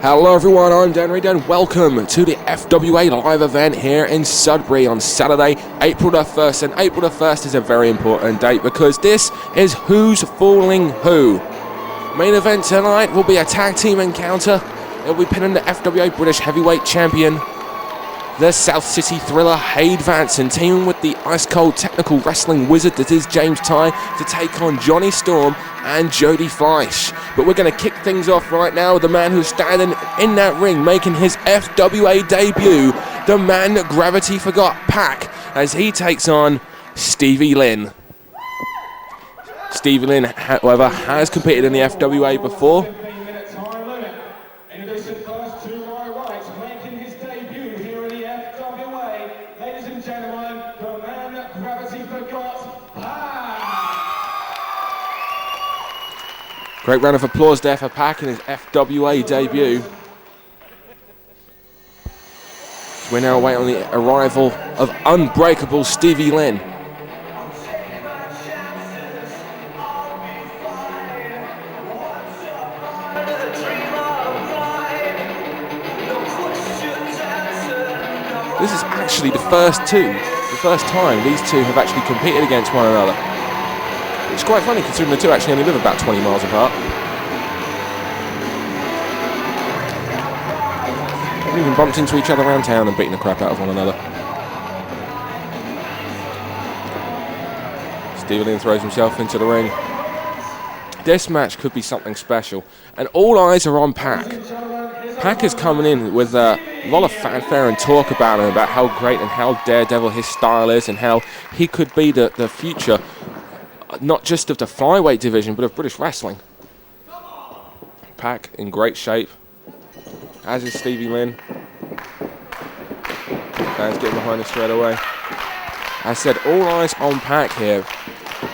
Hello everyone, I'm Darren and welcome to the FWA live event here in Sudbury on Saturday, April the 1st. And April the 1st is a very important date because this is Who's Fooling Who. Main event tonight will be a tag team encounter. It'll be pinning the FWA British Heavyweight Champion, the South City Thriller Hade Vansen, teaming with the ice-cold technical wrestling wizard that is James Tighe to take on Jonny Storm and Jody Fleisch. But we're going to kick things off right now with the man who's standing in that ring making his FWA debut, the man that gravity forgot, Pac, as he takes on Stevie Lynn. Stevie Lynn, however, has competed in the FWA before. Great round of applause there for Pac in his FWA debut. We're now waiting on the arrival of unbreakable Stevie Lynn. This is actually the first time these two have actually competed against one another. It's quite funny considering the two actually only live about 20 miles apart. They've even bumped into each other around town and beaten the crap out of one another. Stevie Lynn throws himself into the ring. This match could be something special, and all eyes are on Pac. Pac is coming in with a lot of fanfare and talk about him, about how great and how daredevil his style is and how he could be the future, not just of the flyweight division, but of British wrestling. Pac in great shape, as is Stevie Lynn. Fans getting behind us straight away. I said all eyes on Pac here.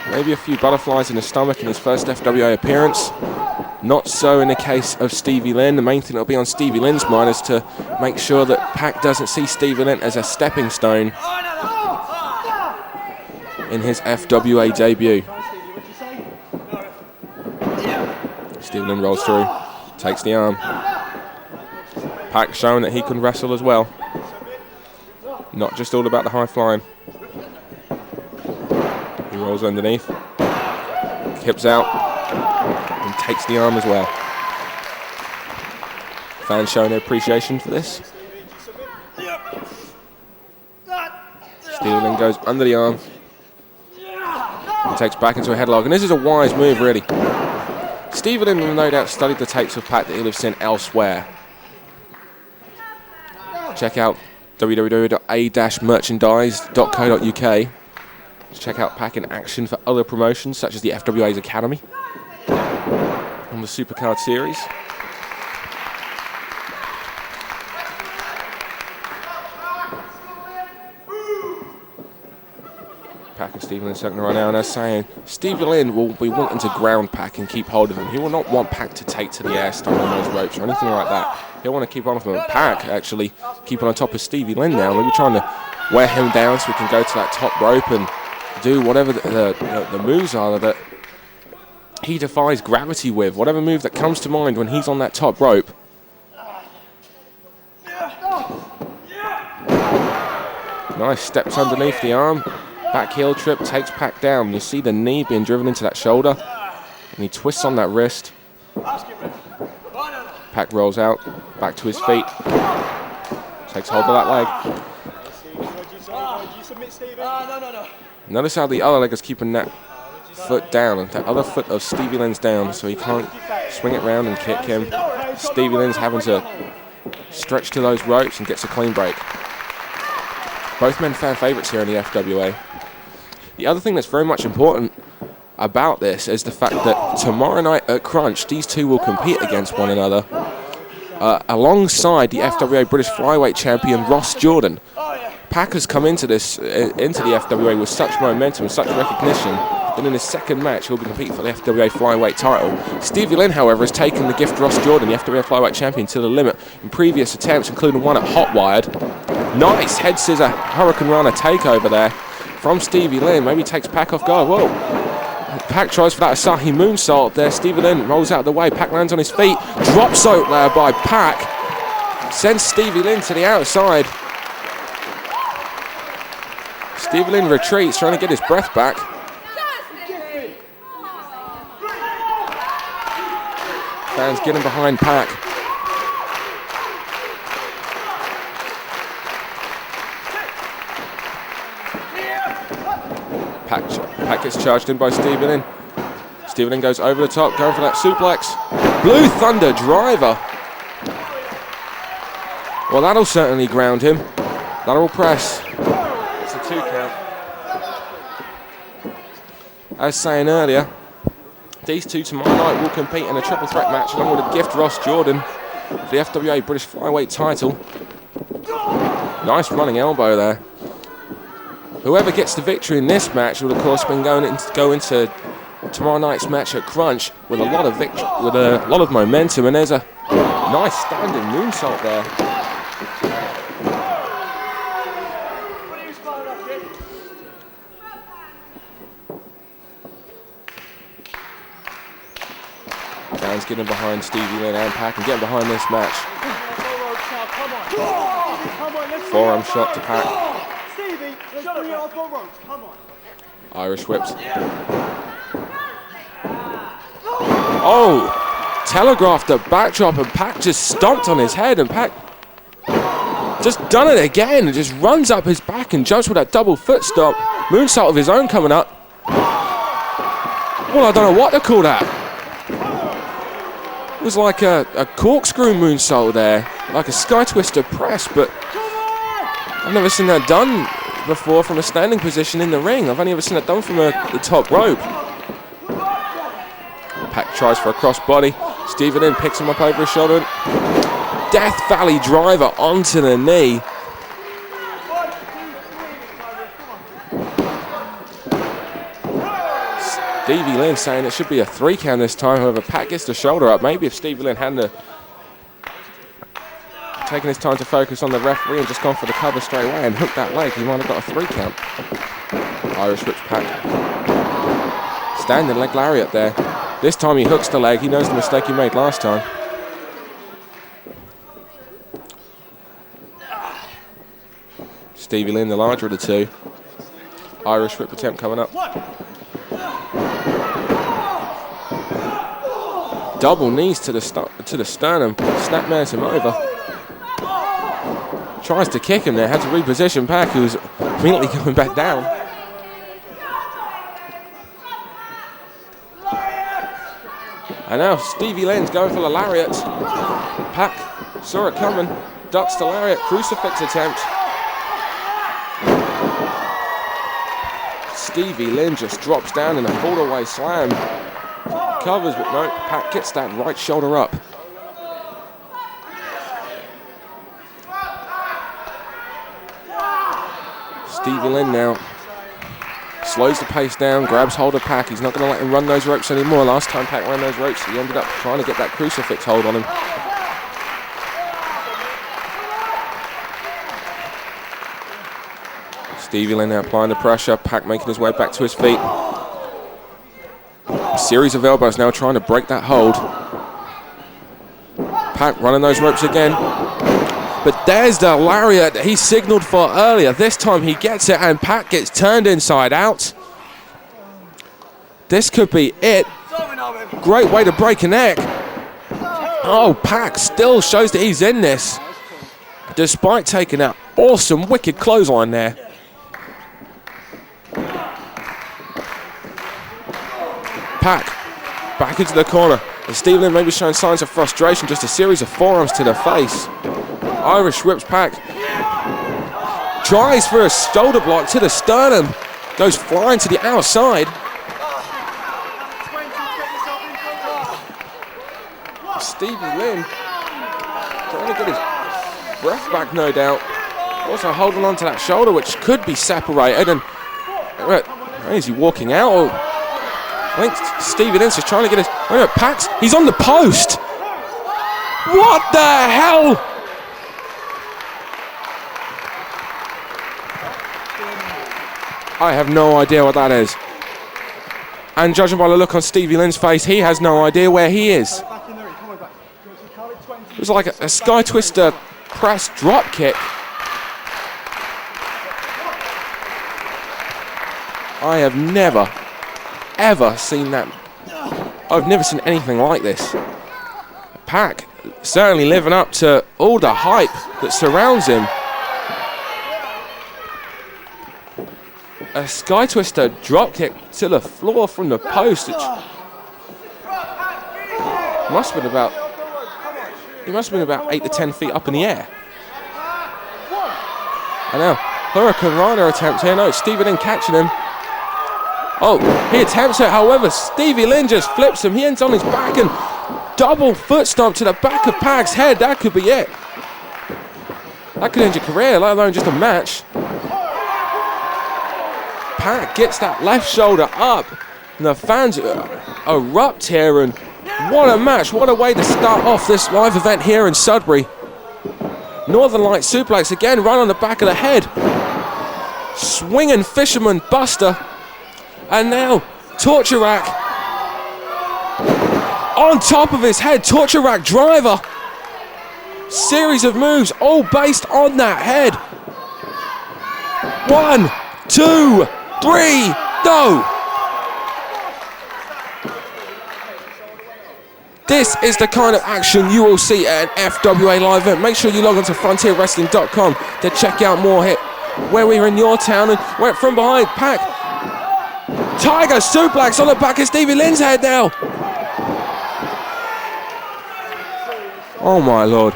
Maybe a few butterflies in his stomach in his first FWA appearance. Not so in the case of Stevie Lynn. The main thing that will be on Stevie Lynn's mind is to make sure that Pac doesn't see Stevie Lynn as a stepping stone in his FWA debut. Stevie Lynn rolls through, takes the arm. Pac showing that he can wrestle as well. Not just all about the high flying. He rolls underneath, hips out, and takes the arm as well. Fans showing their appreciation for this. Stevie Lynn goes under the arm and takes Pac into a headlock, and this is a wise move, really. Stevie Lynn will no doubt studied the tapes of Pac that he'll have seen elsewhere. Check out www.a-merchandise.co.uk. Check out Pac in action for other promotions such as the FWA's Academy on the Supercard series. Pac and Stevie Lynn second right now, and they're saying Stevie Lynn will be wanting to ground Pac and keep hold of him. He will not want Pac to take to the air, stand on those ropes or anything like that. He'll want to keep on with him. Pac actually keeping on top of Stevie Lynn now, maybe trying to wear him down so he can go to that top rope and do whatever the moves are that he defies gravity with. Whatever move that comes to mind when he's on that top rope. Nice steps underneath the arm. Back heel trip takes Pac down. You see the knee being driven into that shoulder. And he twists on that wrist. Pac rolls out, back to his feet. Takes hold of that leg. Notice how the other leg is keeping that foot down. And that other foot of Stevie Lynn's down, so he can't swing it round and kick him. Stevie Lynn's having to stretch to those ropes and gets a clean break. Both men fan favourites here in the FWA. The other thing that's very much important about this is the fact that tomorrow night at Crunch, these two will compete against one another alongside the FWA British Flyweight Champion Ross Jordan. Pac has come into the FWA with such momentum and such recognition that in his second match he'll be competing for the FWA Flyweight title. Stevie Lynn, however, has taken the gift Ross Jordan, the FWA Flyweight Champion, to the limit in previous attempts, including one at Hotwired. Nice head scissor Hurricane Runner takeover there from Stevie Lynn. Maybe takes Pac off guard. Whoa. Pack tries for that Asahi moonsault there. Stevie Lynn rolls out of the way. Pack lands on his feet. Drop soap there by Pack. Sends Stevie Lynn to the outside. Stevie Lynn retreats, trying to get his breath back. Fans getting behind Pack. Pack gets charged in by Stevie Lynn. Stevie Lynn goes over the top, going for that suplex. Blue Thunder driver. Well, that'll certainly ground him. That'll press. It's a 2 count. As saying earlier, these two tomorrow night will compete in a triple threat match along with Gift Ross Jordan for the FWA British Flyweight title. Nice running elbow there. Whoever gets the victory in this match will, of course, go into tomorrow night's match at Crunch with a lot of momentum, and there's a nice standing moonsault there. Fans getting behind Stevie Lynn and Pack and getting behind this match. Forearm shot to Pack. Irish whips. Oh! Telegraphed the backdrop and Pack just stomped on his head, and Pack just done it again and just runs up his back and jumps with that double foot stop. Moonsault of his own coming up. Well, I don't know what to call that. It was like a corkscrew moonsault there, like a sky twister press, but I've never seen that done before from a standing position in the ring. I've only ever seen it done from the top rope. Pack tries for a crossbody. Stevie Lynn picks him up over his shoulder. Death Valley driver onto the knee. Stevie Lynn saying it should be a 3 count this time. However, Pack gets the shoulder up. Maybe if Stevie Lynn hadn't taken his time to focus on the referee and just gone for the cover straight away and hooked that leg, he might have got a 3 count. Irish whips Pack. Standing leg lariat there. This time he hooks the leg. He knows the mistake he made last time. Stevie Lynn, the larger of the two. Irish whip attempt coming up. Double knees to the sternum. Snapmares him over. Tries to kick him there. Had to reposition Pack, who was immediately going back down. And now Stevie Lynn's going for the lariat. Pack saw it coming. Ducks the lariat. Crucifix attempt. Stevie Lynn just drops down in a fall-away slam. Covers, but no, Pack gets that right shoulder up. Stevie Lynn now slows the pace down, grabs hold of Pack. He's not going to let him run those ropes anymore. Last time Pack ran those ropes, he ended up trying to get that crucifix hold on him. Stevie Lynn now applying the pressure. Pack making his way back to his feet. A series of elbows now trying to break that hold. Pack running those ropes again. But there's the lariat that he signaled for earlier. This time he gets it and Pack gets turned inside out. This could be it. Great way to break a neck. Oh, Pack still shows that he's in this, despite taking that awesome wicked clothesline there. Pack back into the corner. And Stevie Lynn maybe showing signs of frustration. Just a series of forearms to the face. Irish whips Pack. Tries for a shoulder block to the sternum. Goes flying to the outside. Stevie Lynn trying to get his breath back, no doubt. Also holding on to that shoulder, which could be separated. And is he walking out? I think Stevie Lynn's just trying to get his... Oh, Pack's... He's on the post! What the hell? I have no idea what that is. And judging by the look on Stevie Lynn's face, he has no idea where he is. It was like a sky twister press drop kick. I have never, ever seen that. I've never seen anything like this. Pac certainly living up to all the hype that surrounds him. A sky twister drop kick to the floor from the post. Which must have been about, he must have been about 8 to 10 feet up in the air. And now, Hurricane Rana attempt here. No, Stevie Lynn catching him. Oh, he attempts it, however, Stevie Lynn just flips him. He ends on his back and double foot stomp to the back of Pac's head. That could be it. That could end your career, let alone just a match. Pac gets that left shoulder up, and the fans erupt here, and what a match, what a way to start off this live event here in Sudbury. Northern Light suplex again, right on the back of the head. Swinging fisherman buster. And now, torture rack. On top of his head, torture rack driver. Series of moves, all based on that head. 1, 2, 3, go. This is the kind of action you will see at an FWA live event. Make sure you log on to frontierwrestling.com to check out more hit where we were in your town and went from behind. Pac. Tighe suplex on the back of Stevie Lynn's head now. Oh my lord.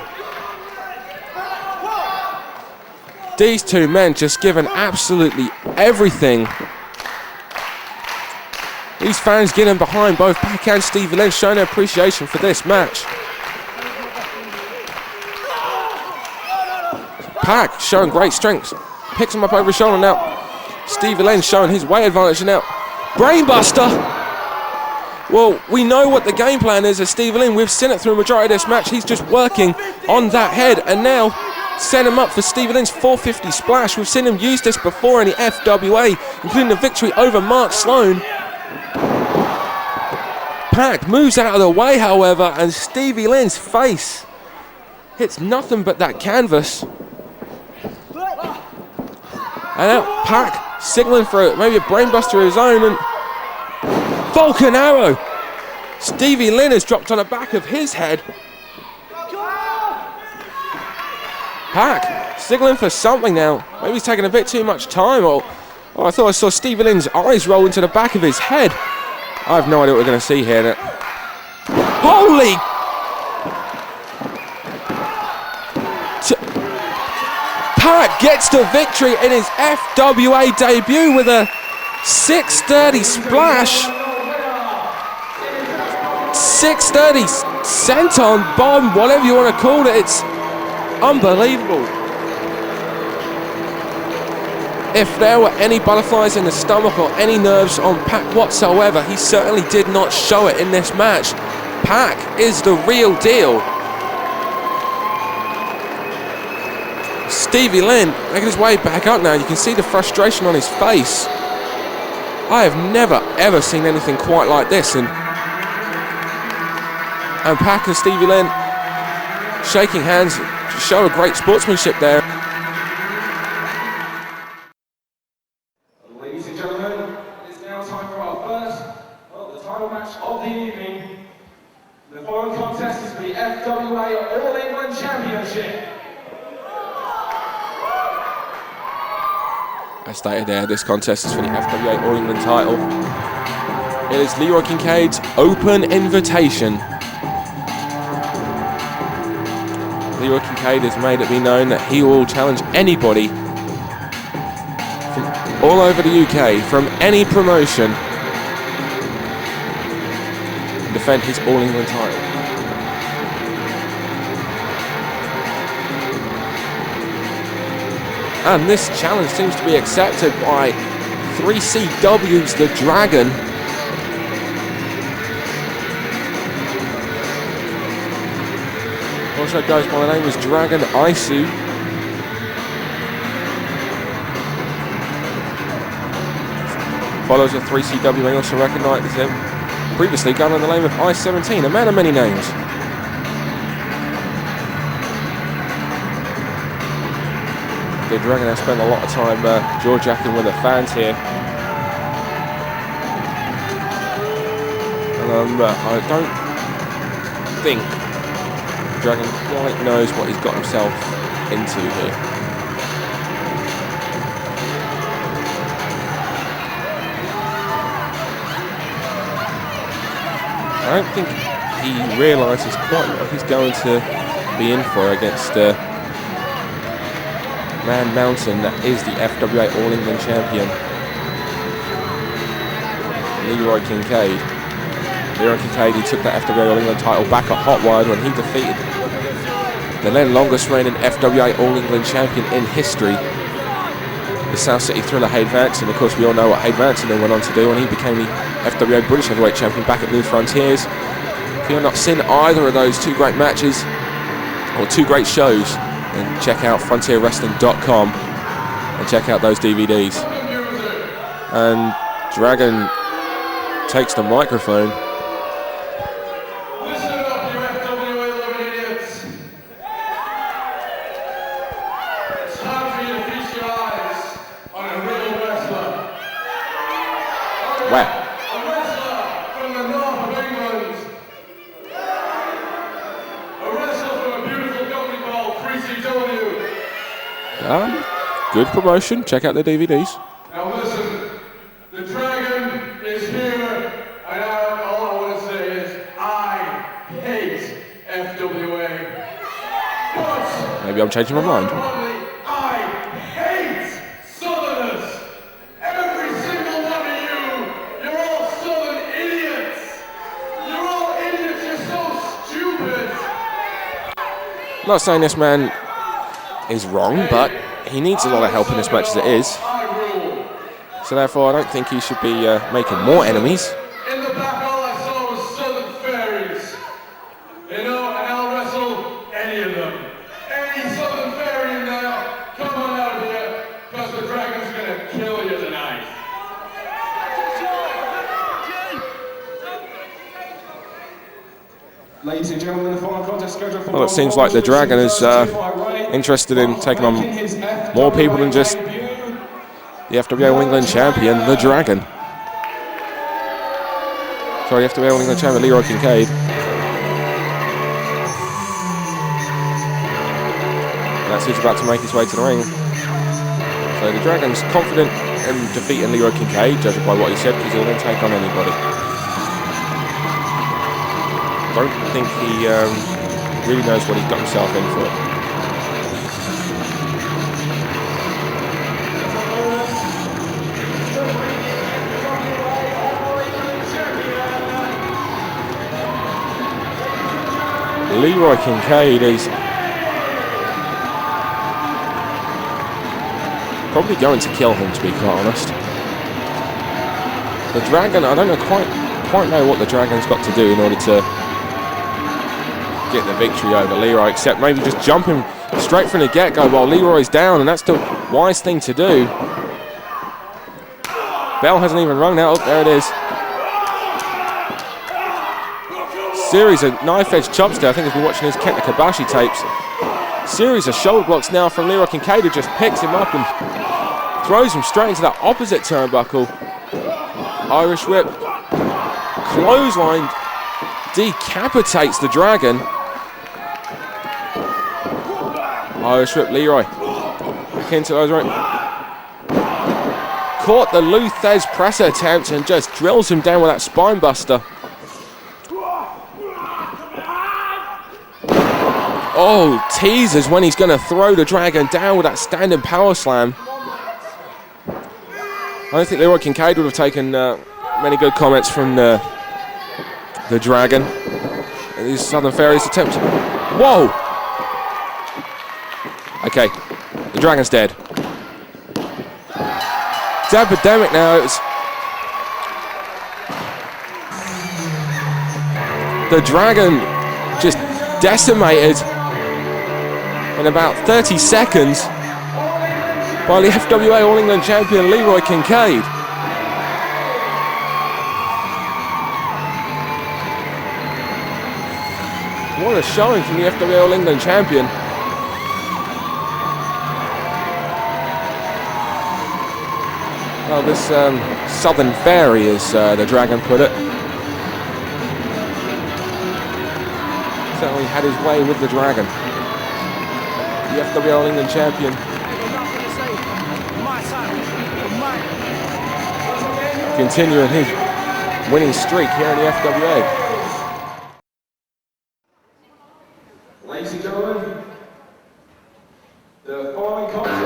These two men just given absolutely everything. These fans getting behind both Pac and Stevie Lynn, showing their appreciation for this match. Pac showing great strength. Picks him up over his shoulder now. Stevie Lynn showing his weight advantage now. Brainbuster. Well, we know what the game plan is as Stevie Lynn. We've seen it through a majority of this match. He's just working on that head, and now set him up for Stevie Lynn's 450 splash. We've seen him use this before in the FWA, including the victory over Mark Sloan. Pac moves out of the way, however, and Stevie Lynn's face hits nothing but that canvas. And now Pac signaling for maybe a brainbuster of his own, and Vulcan Arrow. Stevie Lynn has dropped on the back of his head. Pac signaling for something now. Maybe he's taking a bit too much time, or I thought I saw Stevie Lynn's eyes roll into the back of his head. I have no idea what we're going to see here. Holy! Pac gets the victory in his FWA debut with a 630 splash. 630 senton bomb, whatever you want to call it. It's unbelievable. If there were any butterflies in the stomach or any nerves on Pac whatsoever, he certainly did not show it in this match. Pac is the real deal. Stevie Lynn making his way back up now. You can see the frustration on his face. I have never ever seen anything quite like this, and Pac and Stevie Lynn shaking hands to show a great sportsmanship there. Ladies and gentlemen, it is now time for our first, the title match of the evening. The following contest is for the FWA All England Championship. As stated there, this contest is for the FWA All England title. It is Leroy Kincaide's open invitation. Leroy Kincaide has made it be known that he will challenge anybody from all over the UK, from any promotion, to defend his All England title. And this challenge seems to be accepted by 3CW's The Dragon. Also goes by the name as Dragon Aisu. Followers of 3CW may also recognise him. Previously gone under the name of I-17, a man of many names. The Dragon has spent a lot of time jaw-jacking with the fans here. And I don't think the Dragon quite knows what he's got himself into here. I don't think he realises quite what he's going to be in for against Man Mountain, that is the FWA All England champion, Leory Kincaide. Leory Kincaide, who took that FWA All England title back at Hot Wired when he defeated the then longest reigning FWA All England champion in history, the South City Thriller Hade Vansen. Of course, we all know what Hade Vansen then went on to do when he became the FWA British Heavyweight Champion back at New Frontiers. If you've not seen either of those two great matches, or two great shows, then check out frontierwrestling.com and check out those DVDs. And Dragon takes the microphone. Listen up, you FWA loving idiots. It's time for you to feast your eyes on a real wrestler. Wow. A wrestler from the north of England. A wrestler from a beautiful company called 3CW. Good promotion. Check out the DVDs. Now listen, the Dragon is here, and all I want to say is I hate FWA. But Maybe I'm changing my mind. I hate Southerners. Every single one of you, you're all Southern idiots. You're all idiots. You're so stupid. I'm not saying this man is wrong, but he needs a lot of help in this match as it is. I rule. So therefore, I don't think he should be making more enemies. In the back, all I saw was Southern fairies. You know, and I'll wrestle any of them. Any Southern fairy in there, come on out of here, because the Dragon's gonna kill you tonight. Ladies and gentlemen, the final contest scheduled for... Well, it seems like the Dragon is interested in taking on more people than just the FWA All England champion, the Dragon. Sorry, the FWA All England champion, Leory Kincaide. And that's who's about to make his way to the ring. So the Dragon's confident in defeating Leory Kincaide, judging by what he said, because he'll then take on anybody. Don't think he really knows what he's got himself in for. Leory Kincaide is probably going to kill him, to be quite honest. The Dragon, I don't know quite know what the Dragon's got to do in order to get the victory over Leory, except maybe just jump him straight from the get-go while Leroy's down, and that's the wise thing to do. Bell hasn't even rung now. Oh, there it is. Series of knife-edge chops there. I think if you're watching his Kenta Kobashi tapes. Series of shoulder blocks now from Leory Kincaide, who just picks him up and throws him straight into that opposite turnbuckle. Irish whip. Clothesline decapitates the Dragon. Irish whip, Leory. Back into those right. Caught the Luthez press attempt and just drills him down with that spine buster. Oh, teases when he's going to throw the Dragon down with that standing power slam. I don't think Leory Kincaide would have taken many good comments from the Dragon. These Southern Fairies attempt. Whoa! Okay, the Dragon's dead. It's epidemic now. The Dragon just decimated in about 30 seconds by the FWA All England champion Leory Kincaide. What a showing from the FWA All England champion. Well, this Southern Fairy, as the Dragon put it, certainly had his way with the Dragon. The FWA All England champion. Continuing his winning streak here in the FWA. Ladies and gentlemen, the following conflict.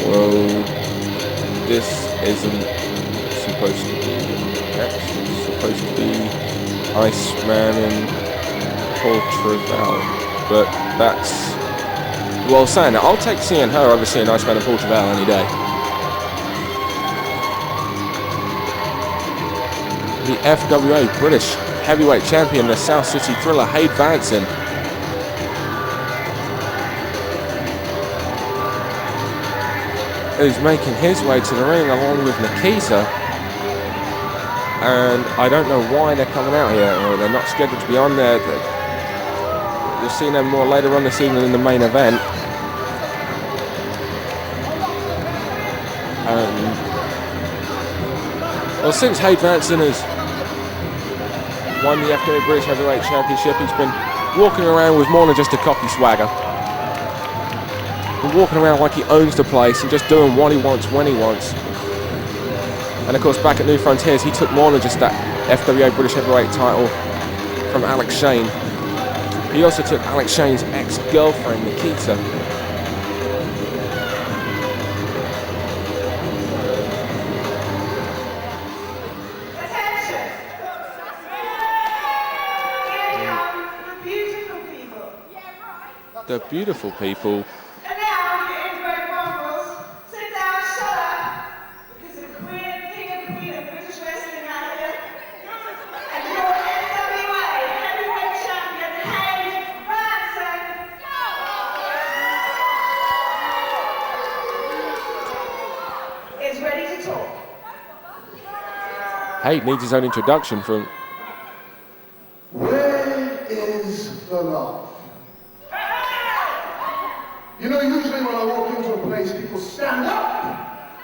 Well, this isn't supposed to be next. It's supposed to be Iceman and Travell, but that's, well, saying that, I'll take seeing her over seeing Iceman and Travell any day. The FWA British heavyweight champion, the South City thriller Hade Vansen, is making his way to the ring along with Nikita, and I don't know why they're coming out here, or they're not scheduled to be on there. You'll see them more later on this evening in the main event. Well, since Hade Vansen has won the FWA British Heavyweight Championship, he's been walking around with more than just a cocky swagger. Been walking around like he owns the place and just doing what he wants when he wants. And of course, back at New Frontiers, he took more than just that FWA British Heavyweight title from Alex Shane. He also took Alex Shane's ex-girlfriend, Nikita. Attention! Here come the beautiful people. The beautiful people. And now, you inbred mongrels, sit down, shut up, because the king and queen of British wrestling out here, and your FWA heavyweight champion, Hade Vansen. Is ready to talk. Hade needs his own introduction from. Where is the love? You know, usually when I walk into a place, people stand up.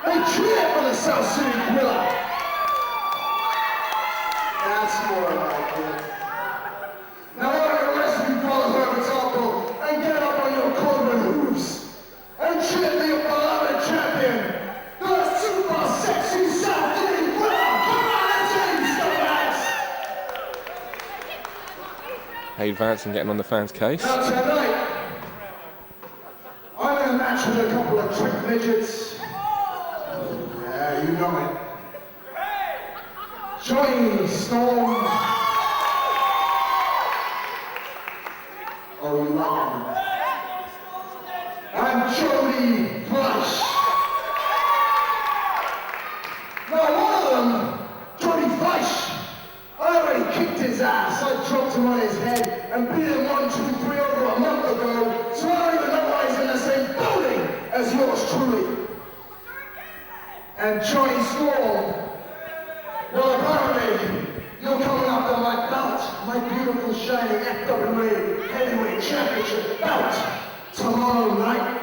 They cheer for the South City Thriller. That's more like it. Now why don't the rest of you fellas have a taco and get up on your Corbin hooves and cheer for your beloved champion, the super sexy South City Thriller. Come on, let's get these scumbags. Hade Vansen getting on the fans' case. Now tonight, I'm in a match with a couple of trick midgets. Yeah, you know it. Jonny, Sloan. Oh, you like them. And Jody, Fleisch. Now one of them, Jody Fleisch, I already kicked his ass. I dropped him on his head and beat him 1, 2, 3 over a month ago, so I don't even know why he's in the same building as yours truly. And Johnny Storm, well apparently you're coming after my belt, my beautiful shining FWA Heavyweight Championship belt, tomorrow night.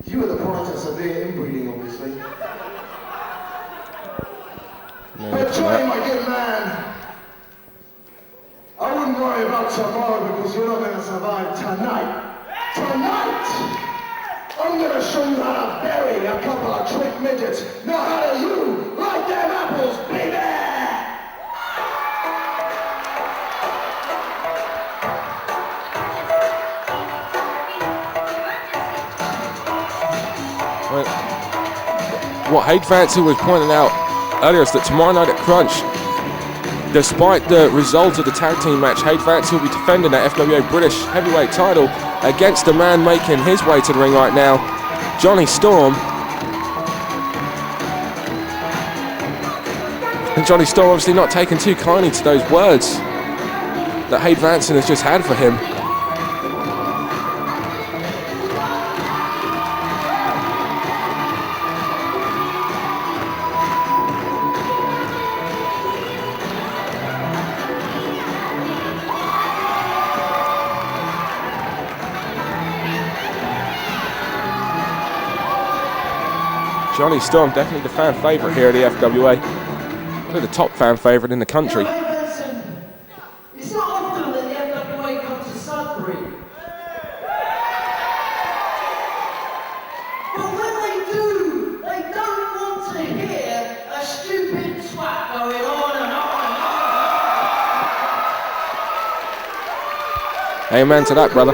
You were the product of severe inbreeding, obviously. But Johnny, my good man, I wouldn't worry about tomorrow because you're not going to survive tonight. Tonight, I'm going to show you how to bury a couple of trick midgets. Now how do you like them apples, baby? What Hade Vansen was pointing out earlier is that tomorrow night at Crunch, despite the result of the tag team match, Hade Vansen will be defending that FWA British Heavyweight title against a man making his way to the ring right now, Jonny Storm. And Jonny Storm obviously not taking too kindly to those words that Hade Vansen has just had for him. Jonny Storm, definitely the fan favourite here at the FWA. Probably the top fan favourite in the country. It's not often that the FWA come to Sudbury. But when they do, they don't want to hear a stupid twat going on and on and on. Amen to that, brother.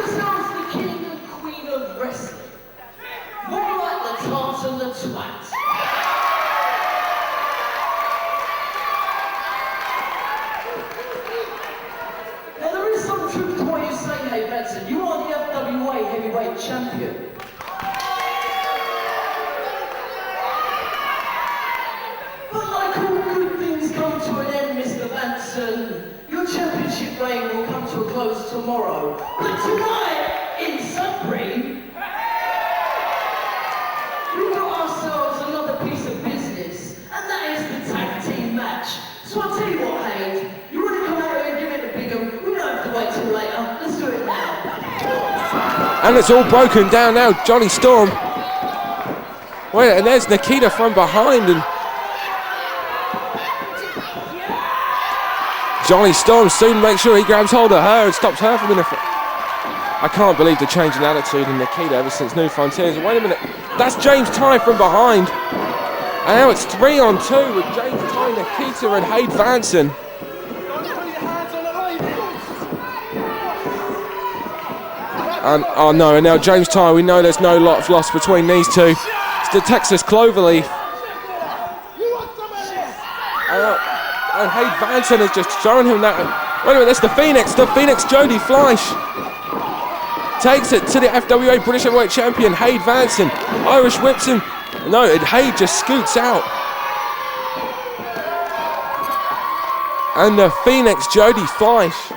Champion. But like all good things come to an end, Mr. Vansen, your championship reign will come to a close tomorrow. But tonight, in Sudbury, we've got ourselves another piece of business, and that is the tag team match. So I'll tell you what, Hade, you want to come out here and give it a big one? We don't have to wait till later. Let's do it now. And it's all broken down now. Jonny Storm. Wait, and there's Nikita from behind, and Jonny Storm soon makes sure he grabs hold of her and stops her from the. I can't believe the change in attitude in Nikita ever since New Frontiers. Wait a minute, that's James Tighe from behind, and now it's 3-on-2 with James Tighe, Nikita, and Hade Vansen. And oh no, and now James Tighe, we know there's no lot lost between these two. It's the Texas Cloverleaf. And Hade Vansen has just shown him that. Wait a minute, that's the Phoenix Jody Fleisch. Takes it to the FWA British Heavyweight Champion, Hade Vansen. Irish whips him. No, Hade just scoots out. And the Phoenix Jody Fleisch.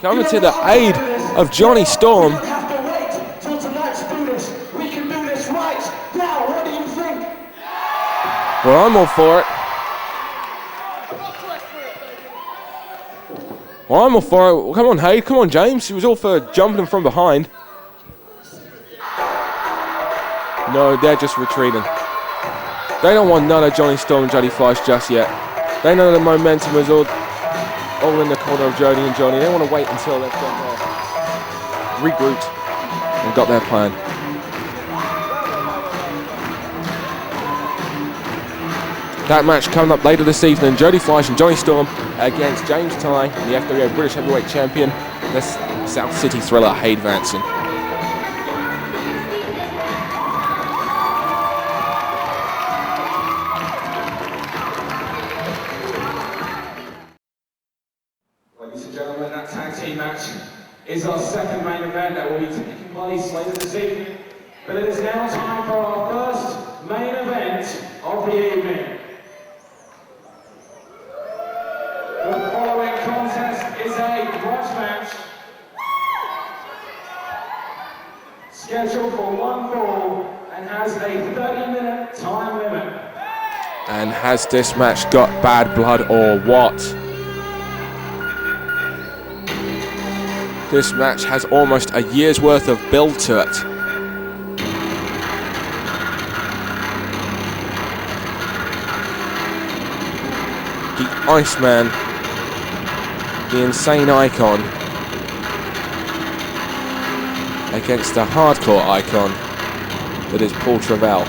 Coming to the aid of Jonny Storm. We don't have to wait till tonight's finish. We can do this right now. What do you think? Well, I'm all for it. Well, I'm all for it. Well, come on, Hade. Come on, James. He was all for jumping him from behind. No, they're just retreating. They don't want none of Jonny Storm and Jody Fleisch just yet. They know the momentum is all in the corner of Jody and Jonny. They want to wait until they've got their regrouped and got their plan. That match coming up later this evening, Jody Fleisch and Jonny Storm against James Tighe, the FWA British Heavyweight Champion, the South City Thriller, Hade Vansen. Is our second main event that will be taking place later this evening. But it is now time for our first main event of the evening. The following contest is a grudge match scheduled for one fall and has a 30-minute time limit. And has this match got bad blood or what? This match has almost a year's worth of build to it. The Iceman, the insane icon, against the hardcore icon that is Paul Travell.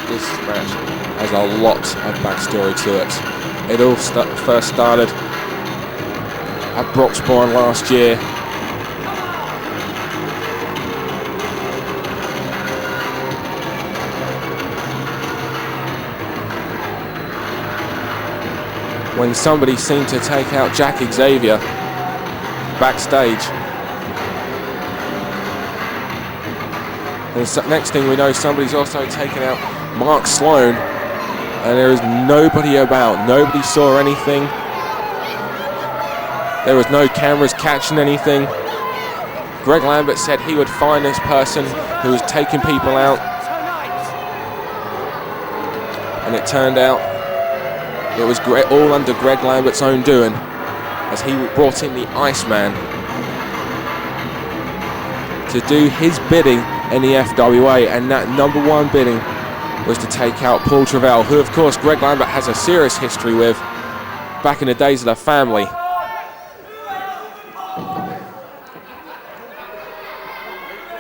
This match has a lot of backstory to it. It all first started at Broxbourne last year. When somebody seemed to take out Jack Xavier backstage. And so next thing we know, somebody's also taken out Mark Sloan, and there is nobody about. Nobody saw anything. There was no cameras catching anything. Greg Lambert said he would find this person who was taking people out. And it turned out it was all under Greg Lambert's own doing, as he brought in the Iceman. to do his bidding in the FWA, and that number one bidding was to take out Paul Travell, who of course Greg Lambert has a serious history with back in the days of the family.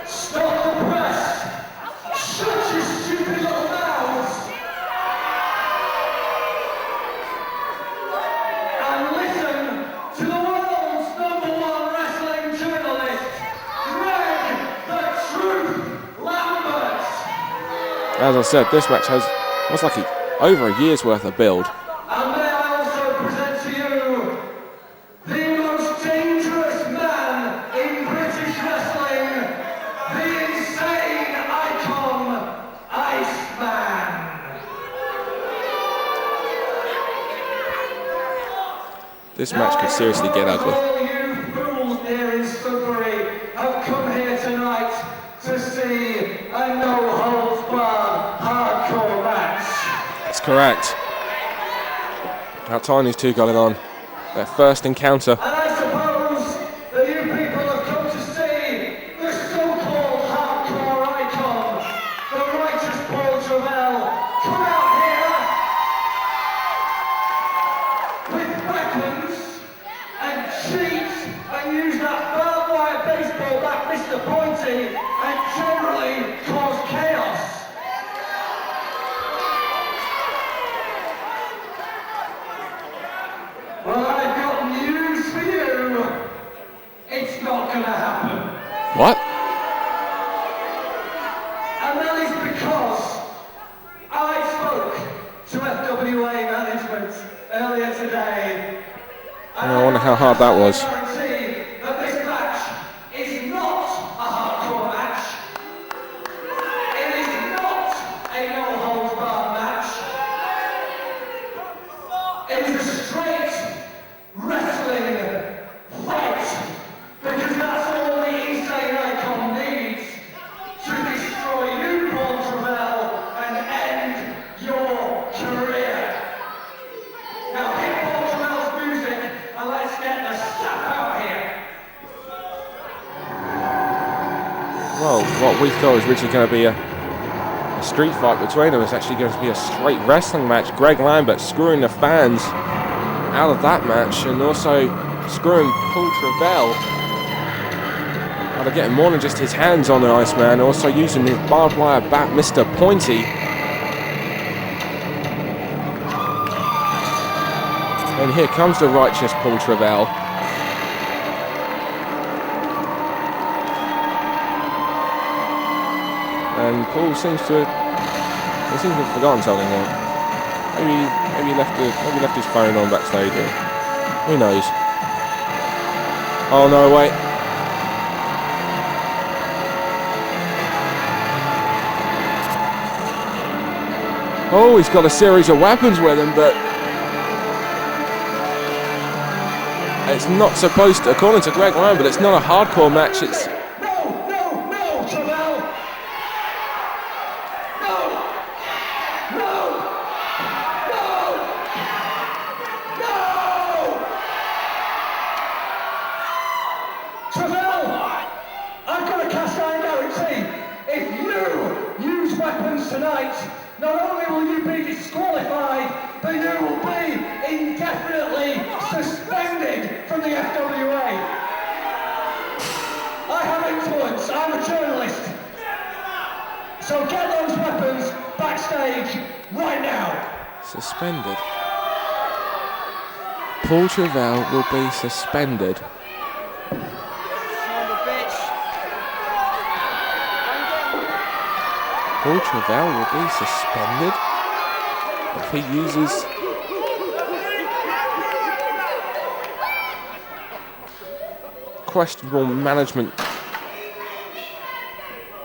Stop the press! Shut your stupid little mouths! And listen to the world's #1 wrestling journalist, Greg the Truth Lambert! As I said, this match has almost like over a year's worth of build. And may I also present to you the most dangerous man in British wrestling, the insane icon, Iceman. This match could seriously get ugly. All you fools here in Sudbury have come here tonight to see a no-holds-barred hardcore match. That's correct. About time these two got it on. Their first encounter. And I suppose that you people have come to see the so-called hardcore icon, the righteous Paul Travell, come out here with weapons and cheat and use that barbed wire baseball bat, Mr. Pointy, and generally cause chaos. Well, I've got news for you. It's not going to happen. What? And that is because I spoke to FWA management earlier today. I wonder how hard that was. I guarantee that this match is not a hardcore match. It is not a no-holds-barred match. It is a straight wrestling fight, because that's all the insane icon needs to destroy you, Paul Travell, and end your career. Now hit Paul Travell's music and let's get the stuff out here. Well, what we thought was originally going to be a street fight between them is actually going to be a straight wrestling match. Greg Lambert screwing the fans out of that match, and also screwing Paul Travell out of getting more than just his hands on the Iceman, also using his barbed wire bat, Mr. Pointy. And here comes the righteous Paul Travell. And Paul seems to have forgotten something here. Maybe he left his phone on backstage. Or who knows? Oh no, wait. Oh, he's got a series of weapons with him, but it's not supposed to, according to Greg Lambert, it's not a hardcore match. It's No, Travell! Travell, I've got a cast iron guarantee. If you use weapons tonight, not only will you be disqualified, but you will be indefinitely suspended from the FWA. I have influence, I'm a journalist. So get those weapons backstage right now. suspended. Paul Travell will be suspended. Paul Travell will be suspended if he uses questionable management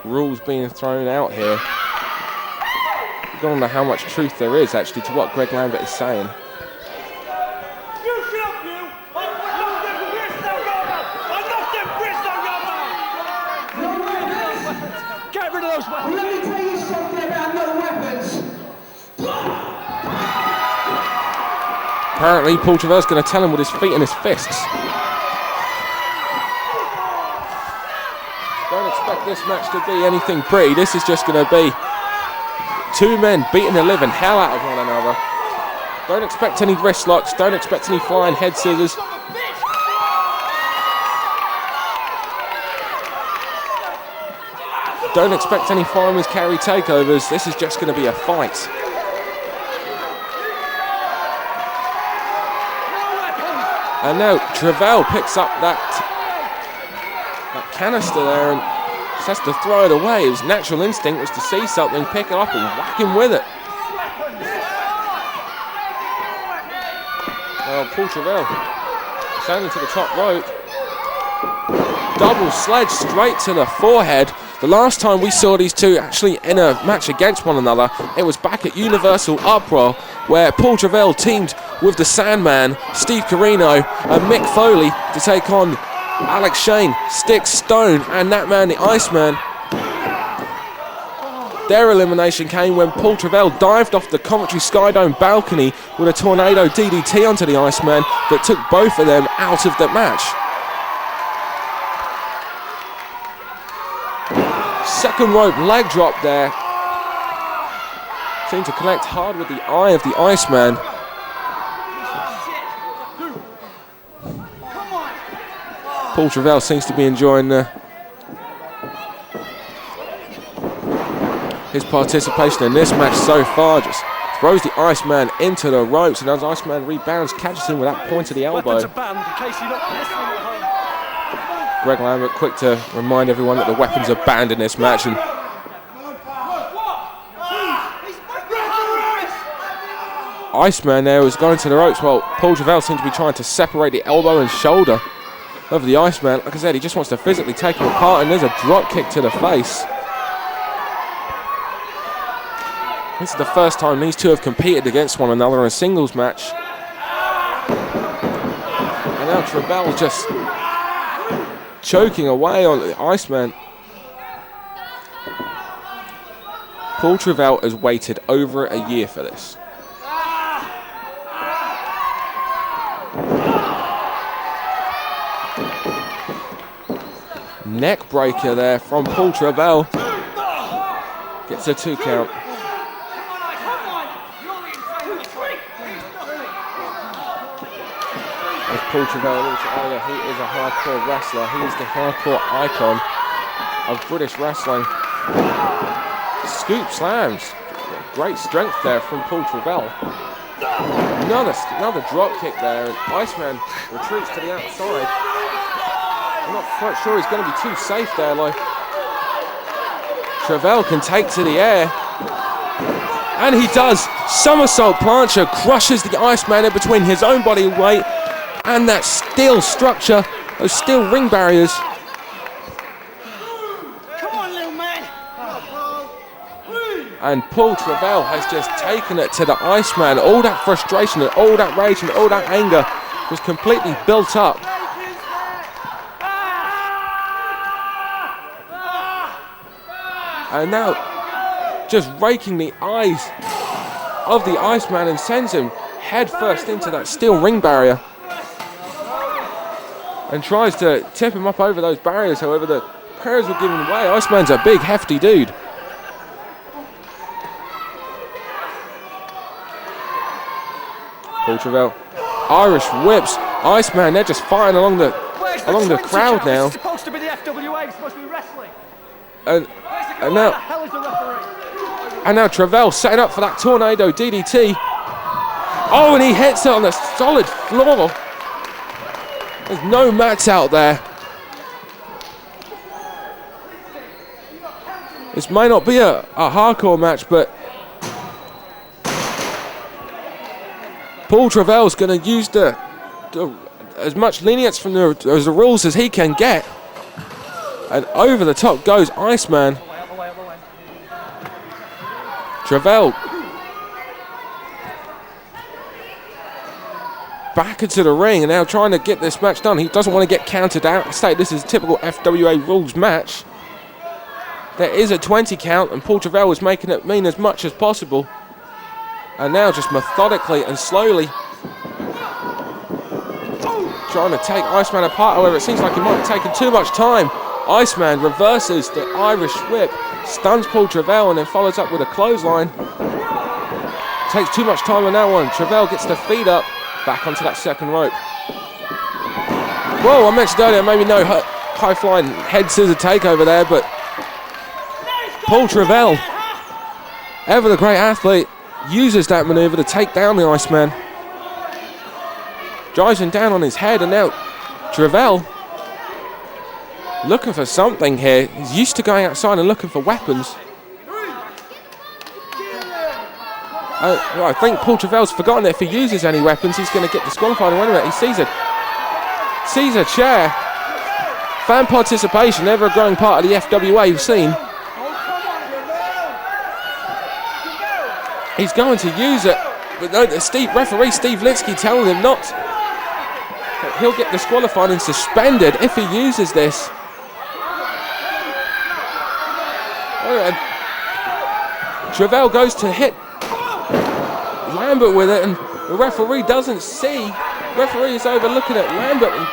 rules being thrown out here. I don't know how much truth there is actually to what Greg Lambert is saying. Get rid of those weapons. Let me tell you something about no weapons. Apparently Paul Travell's going to tell him with his feet and his fists. Don't this match to be anything pretty. This is just going to be two men beating the living hell out of one another. Don't expect any wrist locks. Don't expect any flying head scissors. Don't expect any fireman's carry takeovers. This is just going to be a fight. And now Travell picks up that canister there and just has to throw it away. His natural instinct was to see something, pick it up and whack him with it. Well, Paul Travell sailing to the top rope. Double sledge straight to the forehead. The last time we saw these two actually in a match against one another, it was back at Universal Uproar, where Paul Travell teamed with the Sandman, Steve Carino and Mick Foley to take on Alex Shane, Stick Stone and that man, the Iceman. Their elimination came when Paul Travell dived off the Coventry Skydome balcony with a tornado DDT onto the Iceman that took both of them out of the match. Second rope leg drop there. Seemed to connect hard with the eye of the Iceman. Paul Travell seems to be enjoying his participation in this match so far. Just throws the Iceman into the ropes, and as Iceman rebounds, catches him with that point of the elbow. Greg Lambert quick to remind everyone that the weapons are banned in this match. And Iceman there was going to the ropes while Paul Travell seemed to be trying to separate the elbow and shoulder of the Iceman. Like I said, he just wants to physically take him apart, and there's a drop kick to the face. This is the first time these two have competed against one another in a singles match. And now Travell just choking away on the Iceman. Paul Travell has waited over a year for this. Neck breaker there from Paul Travell. Gets a 2 count. As Paul Travell alluded earlier, he is a hardcore wrestler. He is the hardcore icon of British wrestling. Scoop slams. Great strength there from Paul Travell. Another drop kick there, and Iceman retreats to the outside. I'm not quite sure he's going to be too safe there. Like, Travell can take to the air, and he does. Somersault plancher crushes the Iceman in between his own body weight and that steel structure, those steel ring barriers. Come on, little man. And Paul Travell has just taken it to the Iceman. All that frustration and all that rage and all that anger was completely built up. And now just raking the eyes of the Iceman and sends him head first into that steel ring barrier. And tries to tip him up over those barriers. However, the prayers were given way. Iceman's a big, hefty dude. Paul Travell, Irish whips. Iceman, they're just fighting along the crowd now. It's supposed to be the FWA. It's supposed to be wrestling. And now Travell setting up for that tornado DDT. Oh, and he hits it on the solid floor. There's no mats out there. This may not be a hardcore match, but Paul Travell's going to use as much lenience from the rules as he can get. And over the top goes Iceman. Travell back into the ring and now trying to get this match done. He doesn't want to get counted out. I say this is a typical FWA rules match. There is a 20 count and Paul Travell is making it mean as much as possible. And now just methodically and slowly trying to take Iceman apart. However, it seems like he might have taken too much time. Iceman reverses the Irish whip, stuns Paul Travell, and then follows up with a clothesline. Takes too much time on that one. Travell gets the feet up, back onto that second rope. Whoa, I mentioned earlier, maybe no high-flying head scissor takeover there, but Paul Travell, ever the great athlete, uses that maneuver to take down the Iceman. Drives him down on his head, and now Travell looking for something here. He's used to going outside and looking for weapons. I think Paul Travell's forgotten that if he uses any weapons, he's going to get disqualified. And wait a minute, he sees a chair. Fan participation, ever a growing part of the FWA you've seen. He's going to use it, but no, the referee Steve Linsky telling him not. He'll get disqualified and suspended if he uses this. Travell goes to hit Lambert with it, and the referee doesn't see. The referee is overlooking at Lambert. And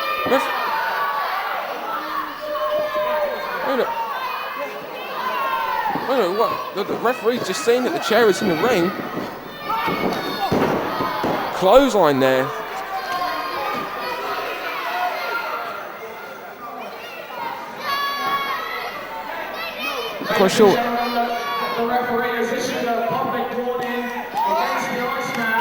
the referee's just seen that the chair is in the ring. Clothesline there. Quite short. The referee has issued a public warning against the Iceman.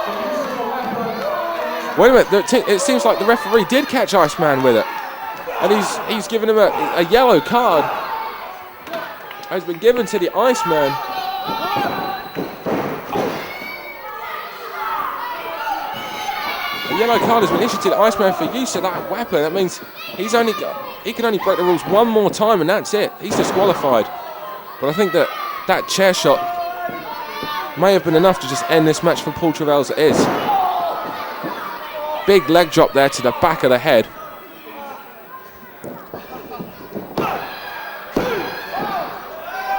The use of a weapon. Wait a minute, it seems like the referee did catch Iceman with it. And he's given him a yellow card. Has been given to the Iceman. A yellow card has been issued to the Iceman for use of that weapon. That means he can only break the rules one more time, and that's it. He's disqualified. But I think that chair shot may have been enough to just end this match for Paul Travell as it is. Big leg drop there to the back of the head.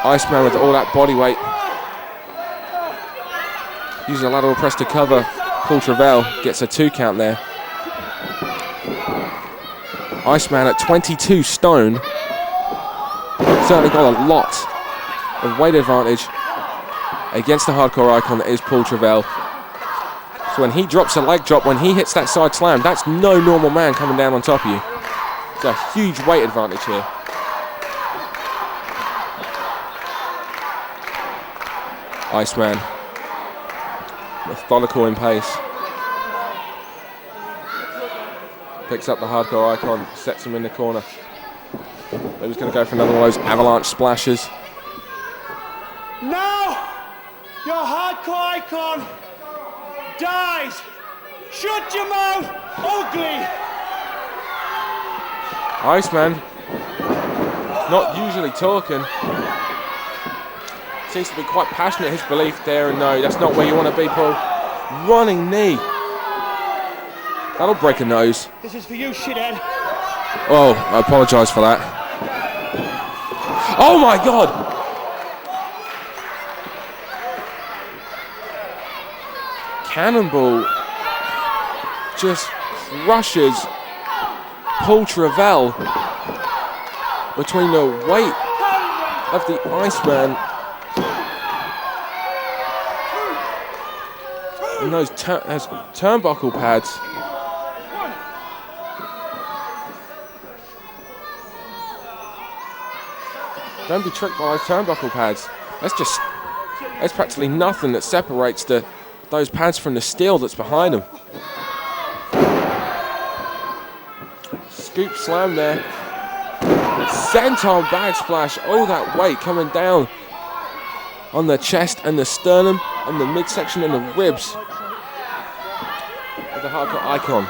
Iceman with all that body weight. Using a lateral press to cover. Paul Travell gets a 2 count there. Iceman at 22 stone. Certainly got a lot of weight advantage against the hardcore icon that is Paul Travell. So when he drops a leg drop, when he hits that side slam, that's no normal man coming down on top of you. It's a huge weight advantage here. Iceman, methodical in pace. Picks up the hardcore icon, sets him in the corner. Maybe he's going to go for another one of those avalanche splashes. Now, your hardcore icon dies. Shut your mouth, ugly. Iceman, not usually talking. Seems to be quite passionate in his belief there, and no, that's not where you want to be, Paul. Running knee. That'll break a nose. This is for you, shithead. Oh, I apologise for that. Oh my God! Cannonball just crushes Paul Travell between the weight of the Iceman and those turnbuckle pads. Don't be tricked by those turnbuckle pads. That's practically nothing that separates those pads from the steel that's behind them. Scoop slam there. Senton bag splash. All that weight coming down on the chest and the sternum and the midsection and the ribs of the hardcore icon.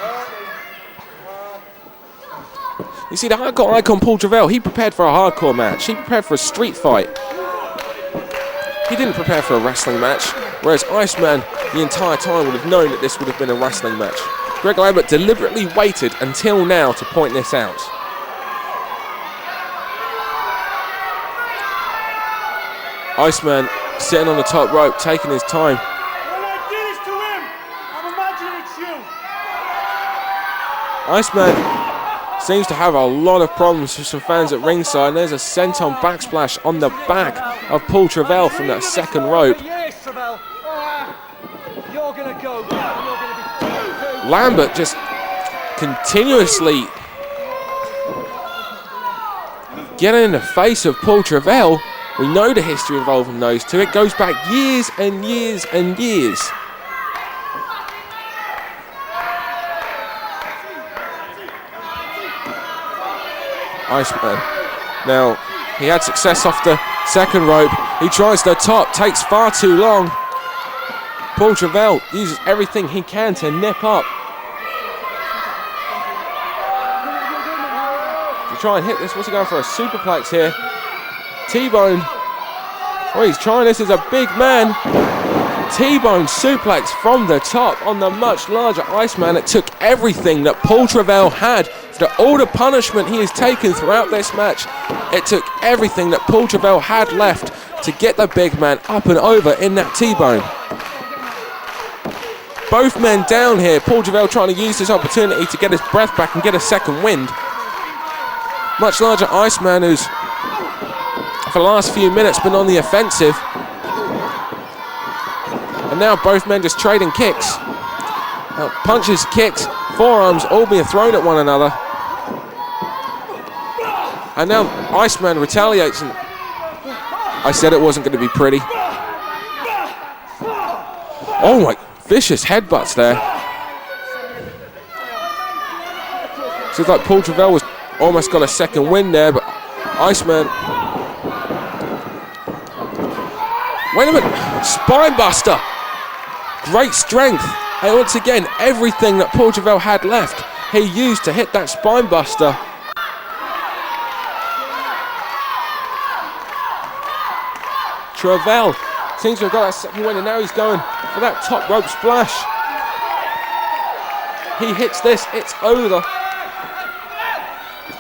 You see, the hardcore icon Paul Travell, he prepared for a hardcore match. He prepared for a street fight. He didn't prepare for a wrestling match, whereas Iceman, the entire time, would have known that this would have been a wrestling match. Greg Lambert deliberately waited until now to point this out. Iceman sitting on the top rope, taking his time. When I do this to him, I'm imagining it's you. Iceman seems to have a lot of problems with some fans at ringside. And there's a senton backsplash on the back of Paul Travell from that second rope. Yes, Travell. You're going to go. Lambert just continuously getting in the face of Paul Travell. We know the history involving those two. It goes back years and years and years. Iceman. Now, he had success off the second rope. He tries the top, takes far too long. Paul Travell uses everything he can to nip up. To try and hit this, what's he going for? A superplex here. T-bone. Oh, he's trying this as a big man. T-bone suplex from the top on the much larger Iceman. It took everything that Paul Travell had. All the punishment he has taken throughout this match, it took everything that Paul Travell had left to get the big man up and over in that T-bone. Both men down here. Paul Travell trying to use this opportunity to get his breath back and get a second wind. Much larger Iceman, who's for the last few minutes been on the offensive. And now both men just trading kicks. Punches, kicks, forearms all being thrown at one another. And now Iceman retaliates, and I said it wasn't going to be pretty. Oh my, vicious headbutts there. Seems like Paul Travell was almost got a second win there, but Iceman. Wait a minute, spine buster. Great strength. And once again, everything that Paul Travell had left, he used to hit that spine buster. Travell seems to have got that second win, and now he's going for that top rope splash. He hits this, it's over.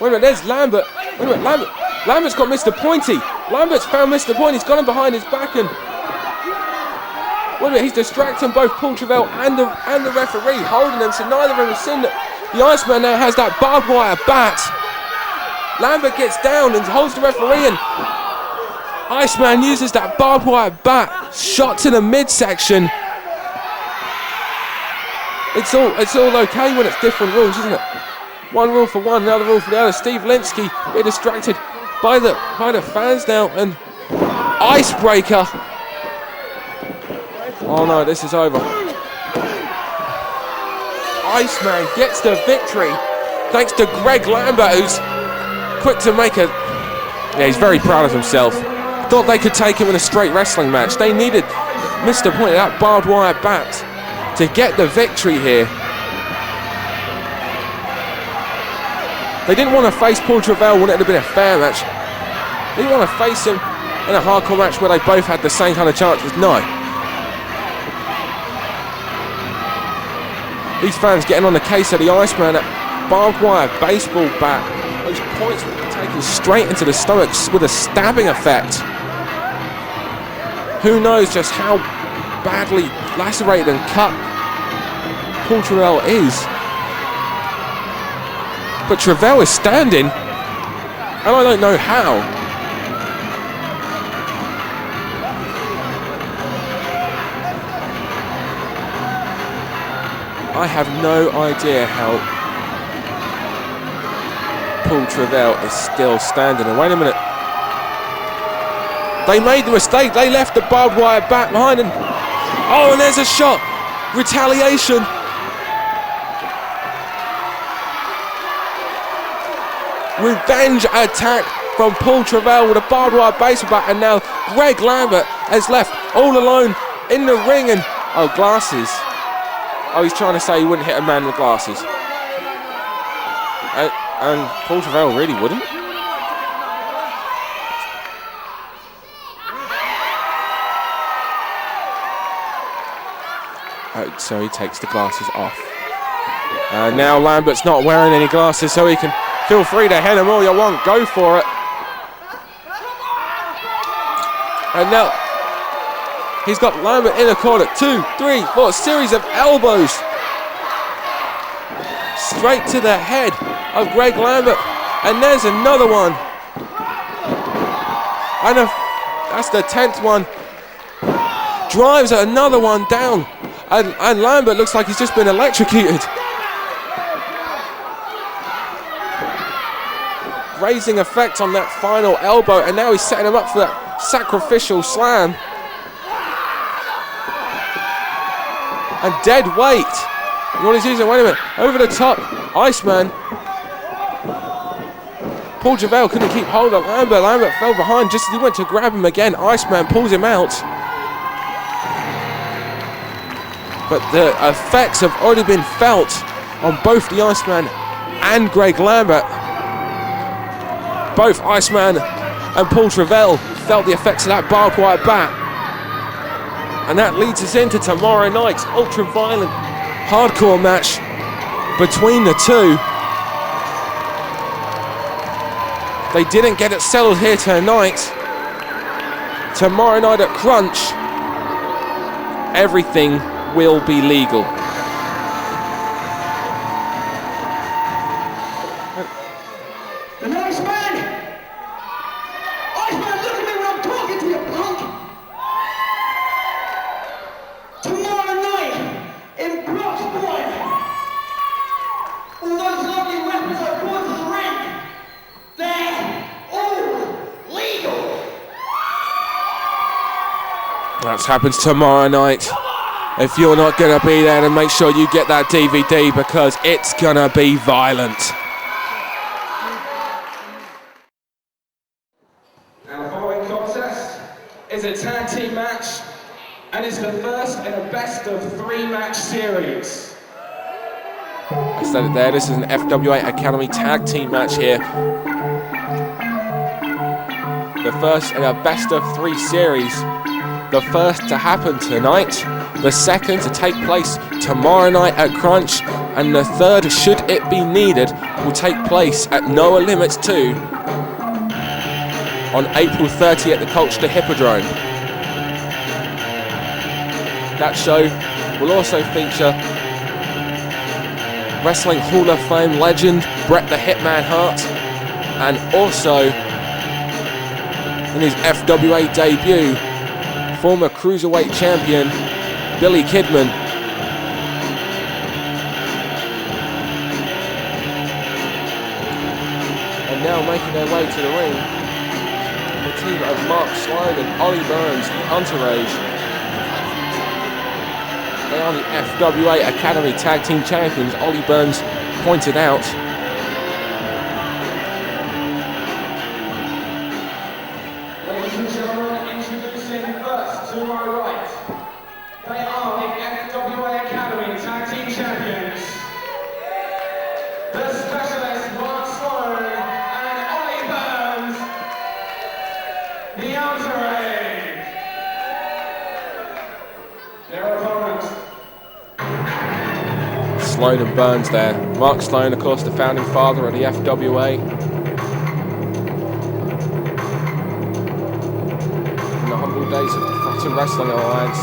Wait a minute, there's Lambert. Wait a minute, Lambert's got Mr. Pointy. Lambert's found Mr. Pointy. He's got him behind his back, and wait a minute, he's distracting both Paul Travell and the referee, holding them, so neither of them have seen that the Iceman now has that barbed wire bat. Lambert gets down and holds the referee, and Iceman uses that barbed wire bat, shot to the midsection. It's all okay when it's different rules, isn't it? One rule for one, another rule for the other. Steve Linsky being distracted by the fans now, and icebreaker. Oh no, this is over. Iceman gets the victory thanks to Greg Lambert, who's quick to make a... Yeah, he's very proud of himself. Thought they could take him in a straight wrestling match. They needed Mr. Point, that barbed wire bat, to get the victory here. They didn't want to face Paul Travell when it had been a fair match. They didn't want to face him in a hardcore match where they both had the same kind of chances. No. These fans getting on the case of the Iceman. That barbed wire baseball bat. Those points were taken straight into the stomach with a stabbing effect. Who knows just how badly lacerated and cut Paul Travell is. But Travell is standing, and I don't know how. I have no idea how Paul Travell is still standing. And wait a minute. They made the mistake. They left the barbed wire bat behind, and oh, and there's a shot. Retaliation. Revenge attack from Paul Travell with a barbed wire baseball bat, and now Greg Lambert has left all alone in the ring, and oh, glasses. Oh, he's trying to say he wouldn't hit a man with glasses. And Paul Travell really wouldn't. So he takes the glasses off. And now Lambert's not wearing any glasses, so he can feel free to hit him all you want. Go for it. And now he's got Lambert in a corner. 2, 3, 4, series of elbows. Straight to the head of Greg Lambert. And there's another one. And that's the 10th one. Drives at another one down. And Lambert looks like he's just been electrocuted. Raising effect on that final elbow, and now he's setting him up for that sacrificial slam. And dead weight. What is he using? Wait a minute. Over the top. Iceman. Paul Travell couldn't keep hold of Lambert. Lambert fell behind just as he went to grab him again. Iceman pulls him out. But the effects have already been felt on both the Iceman and Greg Lambert. Both Iceman and Paul Travell felt the effects of that barbed wire bat. And that leads us into tomorrow night's ultra-violent hardcore match between the two. They didn't get it settled here tonight. Tomorrow night at Crunch, everything will be legal. And Iceman! Iceman, look at me when I'm talking to you, punk! Tomorrow night, in Brock's blood, all those lovely weapons I brought to the ring, they're all legal! That happens tomorrow night. If you're not going to be there, then make sure you get that DVD because it's going to be violent. And the following contest is a tag team match, and it's the first in a best of 3 match series. I said it there, this is an FWA Academy tag team match here. The first in a best of 3 series. The first to happen tonight, the second to take place tomorrow night at Crunch, and the third, should it be needed, will take place at Noah Limits 2 on April 30 at the Colchester Hippodrome. That show will also feature Wrestling Hall of Fame legend Bret the Hitman Hart, and also in his FWA debut, former Cruiserweight champion Billy Kidman. And now making their way to the ring, the team of Mark Sloan and Ollie Burns, the Entourage. They are the FWA Academy Tag Team Champions, Ollie Burns pointed out. Ladies and gentlemen, introducing first to my right, they are the FWA Academy Tag Team Champions, the specialist Mark Sloan and Ollie Burns, the Entourage. Their opponents. Sloan and Burns there. Mark Sloan, of course, the founding father of the FWA. In the humble days of the Fratton Wrestling Alliance.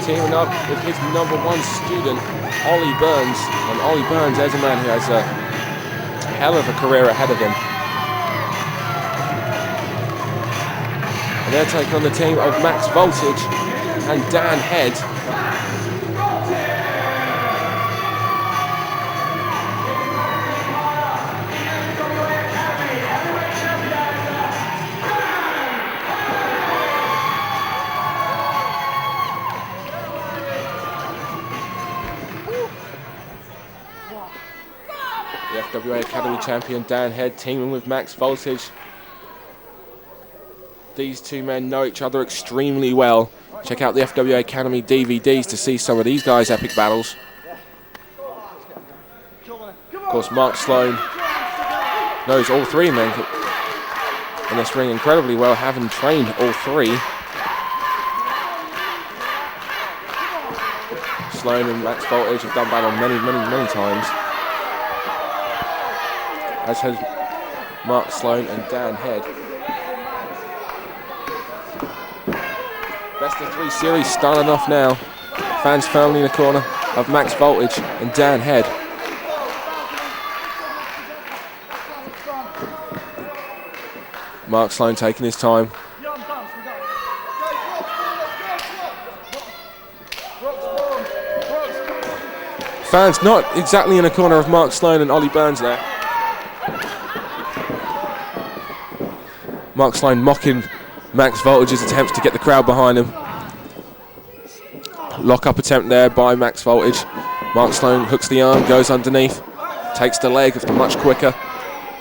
Teaming up with his #1 student, Ollie Burns. And Ollie Burns is a man who has a hell of a career ahead of him. And they're taking on the team of Max Voltage and Dan Head. The FWA Academy champion Dan Head teaming with Max Voltage. These two men know each other extremely well. Check out the FWA Academy DVDs to see some of these guys' epic battles. Of course, Mark Sloan knows all 3 men in this ring incredibly well, having trained all 3. Sloan and Max Voltage have done battle many times, as has Mark Sloan and Dan Head. Best of 3 series starting off now. Fans firmly in the corner of Max Voltage and Dan Head. Mark Sloan taking his time. Fans not exactly in the corner of Mark Sloan and Ollie Burns there. Mark Sloan mocking Max Voltage's attempts to get the crowd behind him. Lock-up attempt there by Max Voltage. Mark Sloan hooks the arm, goes underneath, takes the leg much quicker.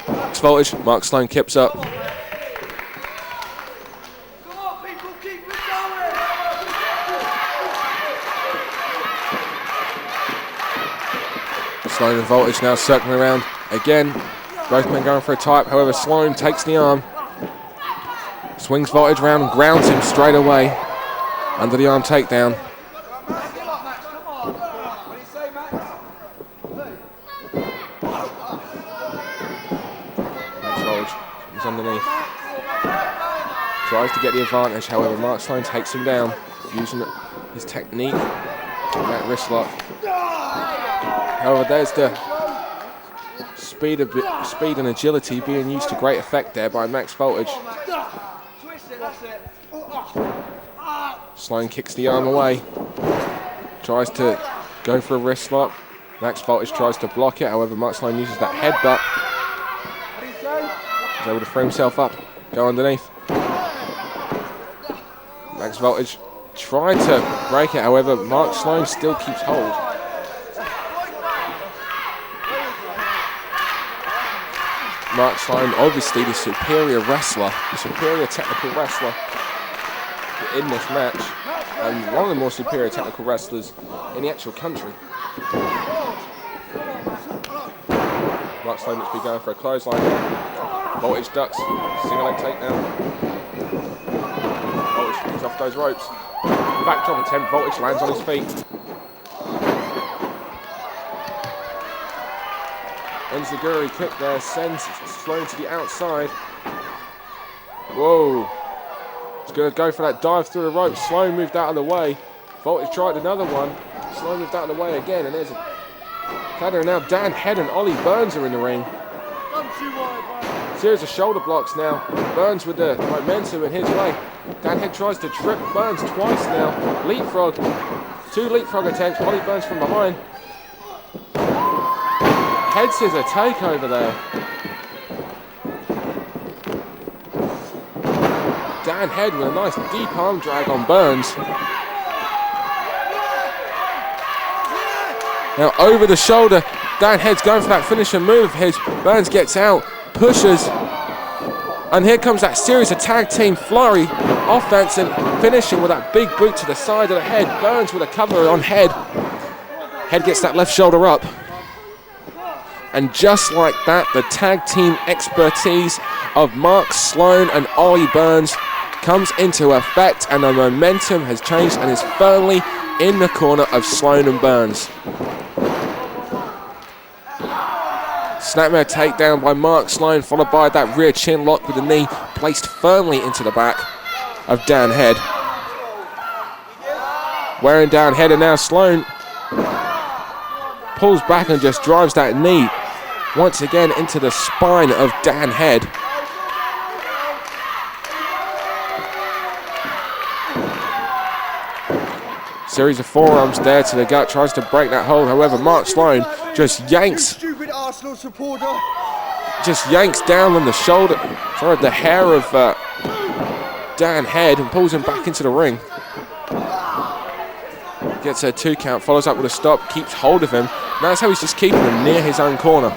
Max Voltage, Mark Sloan kips up. Sloan and Voltage now circling around again. Both men going for a type, however Sloan takes the arm. Swings Voltage around and grounds him straight away. Under the arm takedown. Max Voltage is underneath. Tries to get the advantage, however Mark Sloan takes him down using his technique. That wrist lock. However, there's the speed and agility being used to great effect there by Max Voltage. Sloan kicks the arm away. Tries to go for a wrist lock. Max Voltage tries to block it. However, Mark Sloan uses that headbutt. He's able to free himself up. Go underneath. Max Voltage tried to break it. However, Mark Sloan still keeps hold. Mark Sloan, obviously the superior wrestler, the superior technical wrestler in this match, and one of the more superior technical wrestlers in the actual country. Mark Sloan looks to be going for a clothesline now. Voltage ducks, single leg takedown. Voltage comes off those ropes. Backdrop attempt, Voltage lands on his feet. Enziguri kick there, sends Sloan to the outside. Whoa. He's going to go for that dive through the ropes. Sloan moved out of the way. Voltage tried another one. Sloan moved out of the way again, and there's a cutter. Now Dan Head and Ollie Burns are in the ring. Series of shoulder blocks now. Burns with the momentum in his way. Dan Head tries to trip Burns twice now. Leapfrog. 2 leapfrog attempts. Ollie Burns from behind. Head scissor takeover there. Dan Head with a nice deep arm drag on Burns. Now over the shoulder, Dan Head's going for that finishing move. Burns gets out, pushes, and here comes that series of tag team flurry off Vansen, finishing with that big boot to the side of the head. Burns with a cover on Head. Head gets that left shoulder up. And just like that, the tag team expertise of Mark Sloan and Ollie Burns comes into effect, and the momentum has changed and is firmly in the corner of Sloan and Burns. Snapmare takedown by Mark Sloan, followed by that rear chin lock with the knee placed firmly into the back of Dan Head. Wearing down Head, and now Sloan pulls back and just drives that knee once again into the spine of Dan Head. Series of forearms there to the gut, tries to break that hold. However, Mark Sloan just yanks down on the shoulder, the hair of Dan Head, and pulls him back into the ring. Gets a 2 count, follows up with a stop, keeps hold of him. Now that's how he's just keeping him near his own corner.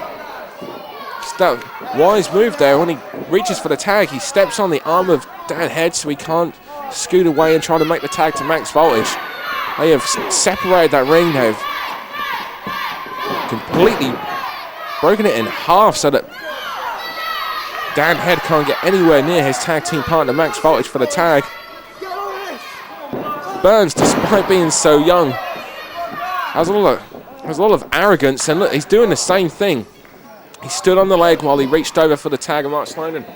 That wise move there. When he reaches for the tag, he steps on the arm of Dan Head so he can't scoot away and try to make the tag to Max Voltage. They have separated that ring. They've completely broken it in half so that Dan Head can't get anywhere near his tag team partner Max Voltage for the tag. Burns, despite being so young, has a lot of arrogance, and look, he's doing the same thing. He stood on the leg while he reached over for the tag of Mark Sloan and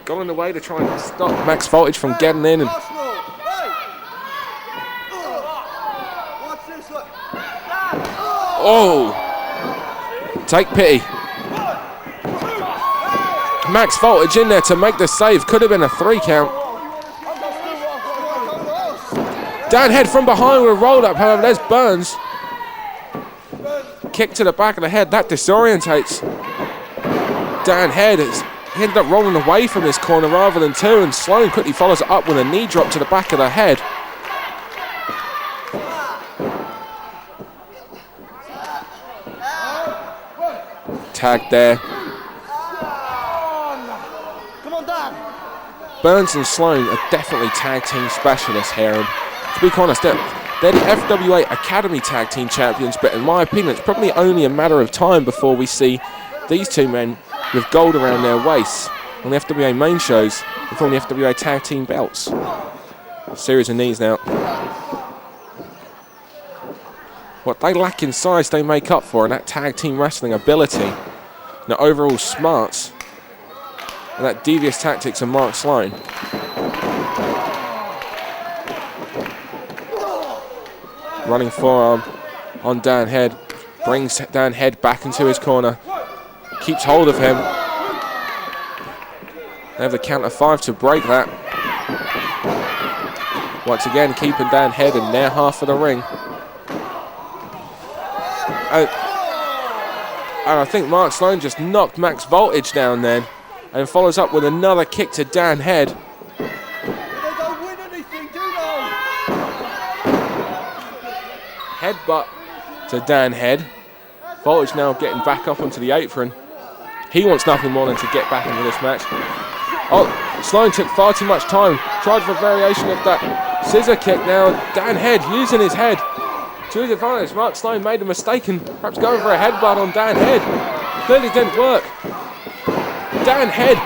got in the way to try and stop Max Voltage from getting in. And Oh! Take pity. Max Voltage in there to make the save. Could have been a 3 count. Dan Head from behind with a roll up. However, there's Burns. Kick to the back of the head. That disorientates Dan Head. He ended up rolling away from his corner rather than 2, and Sloan quickly follows it up with a knee drop to the back of the head. Tag there. Come on, Dan. Burns and Sloan are definitely tag team specialists here, and to be honest, they're the FWA Academy Tag Team Champions, but in my opinion, it's probably only a matter of time before we see these two men with gold around their waists on the FWA main shows with all the FWA Tag Team belts. Series of knees now. What they lack in size, they make up for, and that tag team wrestling ability, the overall smarts, and that devious tactics of Mark Sloan. Running forearm on Dan Head, brings Dan Head back into his corner, keeps hold of him. They have the count of 5 to break that. Once again, keeping Dan Head in their half of the ring. And I think Mark Sloan just knocked Max Voltage down then, and follows up with another kick to Dan Head. They don't win anything, do they? Headbutt to Dan Head. Voltage now getting back up onto the apron. He wants nothing more than to get back into this match. Oh, Sloan took far too much time. Tried for a variation of that scissor kick now. Dan Head using his head to his advantage. Mark Sloan made a mistake and perhaps going for a headbutt on Dan Head. Clearly didn't work. Dan Head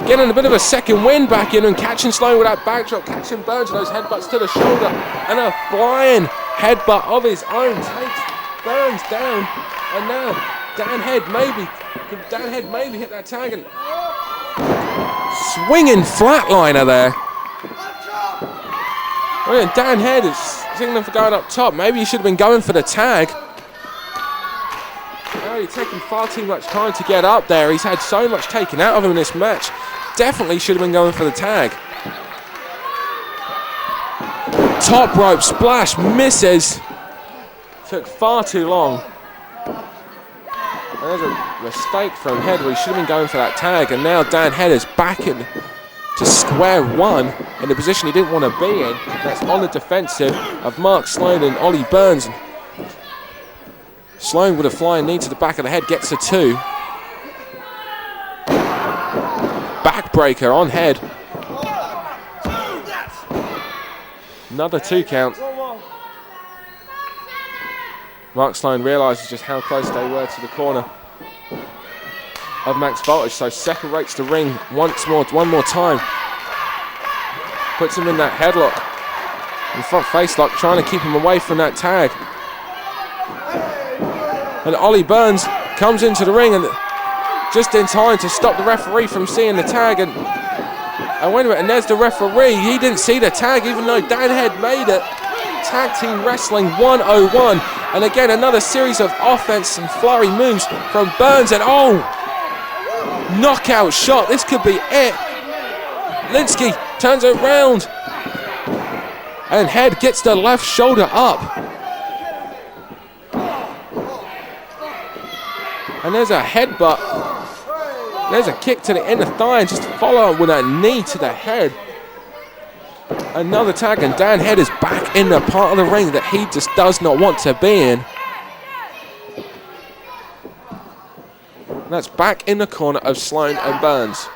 getting a bit of a second wind back in and catching Sloan with that backdrop, catching Burns with those headbutts to the shoulder, and a flying headbutt of his own takes Burns down. And now Dan Head maybe hit that tag, and swinging flatliner there. Oh yeah, Dan Head is signaling for going up top. Maybe he should have been going for the tag. Oh, he's taking far too much time to get up there. He's had so much taken out of him in this match. Definitely should have been going for the tag. Top rope splash, misses. Took far too long. And there's a mistake from Head where he should have been going for that tag, and now Dan Head is back in to square one in the position he didn't want to be in. That's on the defensive of Mark Sloan and Ollie Burns. Sloan with a flying knee to the back of the head gets a 2. Backbreaker on Head. Another 2 count. Mark Sloan realises just how close they were to the corner of Max Voltage, so separates the ring one more time. Puts him in that headlock, in front face lock, trying to keep him away from that tag. And Ollie Burns comes into the ring and just in time to stop the referee from seeing the tag. And wait a minute, and there's the referee. He didn't see the tag even though Dan Head made it. Tag Team Wrestling 101. And again, another series of offense and flurry moves from Burns. And oh, knockout shot. This could be it. Linsky turns it around. And Head gets the left shoulder up. And there's a headbutt. There's a kick to the inner thigh and just follow up with a knee to the head. Another tag, and Dan Head is back in the part of the ring that he just does not want to be in. And that's back in the corner of Sloan and Burns.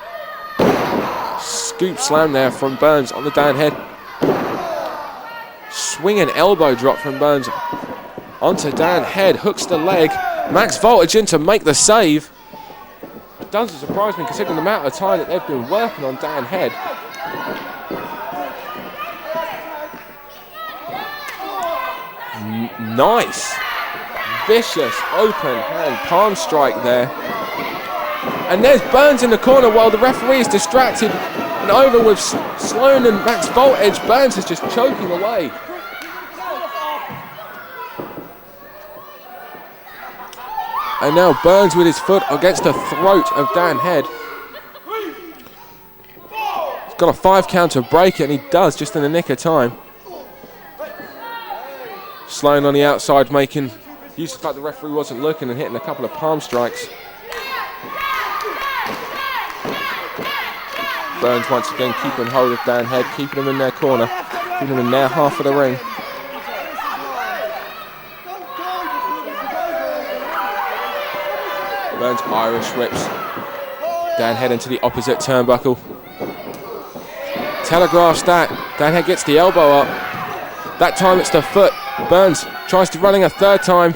Scoop slam there from Burns on the Dan Head. Swinging elbow drop from Burns onto Dan Head. Hooks the leg. Max Voltage in to make the save. It doesn't surprise me considering the amount of time that they've been working on Dan Head. Nice. Vicious open hand palm strike there. And there's Burns in the corner while the referee is distracted and over with Sloan and Max Voltage. Burns is just choking away. And now Burns with his foot against the throat of Dan Head. He's got a 5 count to break it, and he does just in the nick of time. Sloan on the outside making use of the fact the referee wasn't looking and hitting a couple of palm strikes. Burns once again keeping hold of Dan Head, keeping him in their corner, keeping him in their half of the ring. Burns Irish whips Dan Head into the opposite turnbuckle. Telegraphs that. Dan Head gets the elbow up. That time it's the foot. Burns tries to running a third time.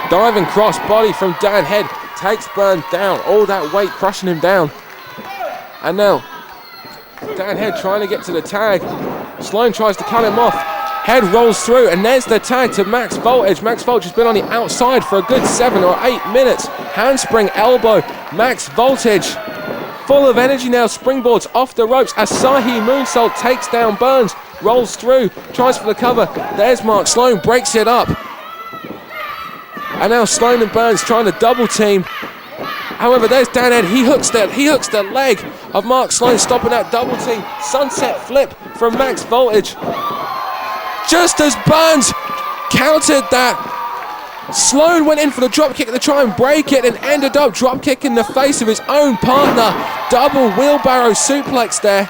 Diving cross body from Dan Head. Takes Burns down. All that weight crushing him down. And now Dan Head trying to get to the tag. Sloan tries to cut him off. Head rolls through, and there's the tag to Max Voltage. Max Voltage has been on the outside for a good 7 or 8 minutes. Handspring elbow. Max Voltage full of energy now. Springboards off the ropes. Asahi moonsault takes down Burns. Rolls through. Tries for the cover. There's Mark Sloan. Breaks it up. And now Sloan and Burns trying to double team. However, there's Dan Head. He hooks the leg of Mark Sloan, stopping that double team. Sunset flip from Max Voltage. Just as Burns countered that, Sloan went in for the drop kick to try and break it and ended up drop kicking the face of his own partner. Double wheelbarrow suplex there.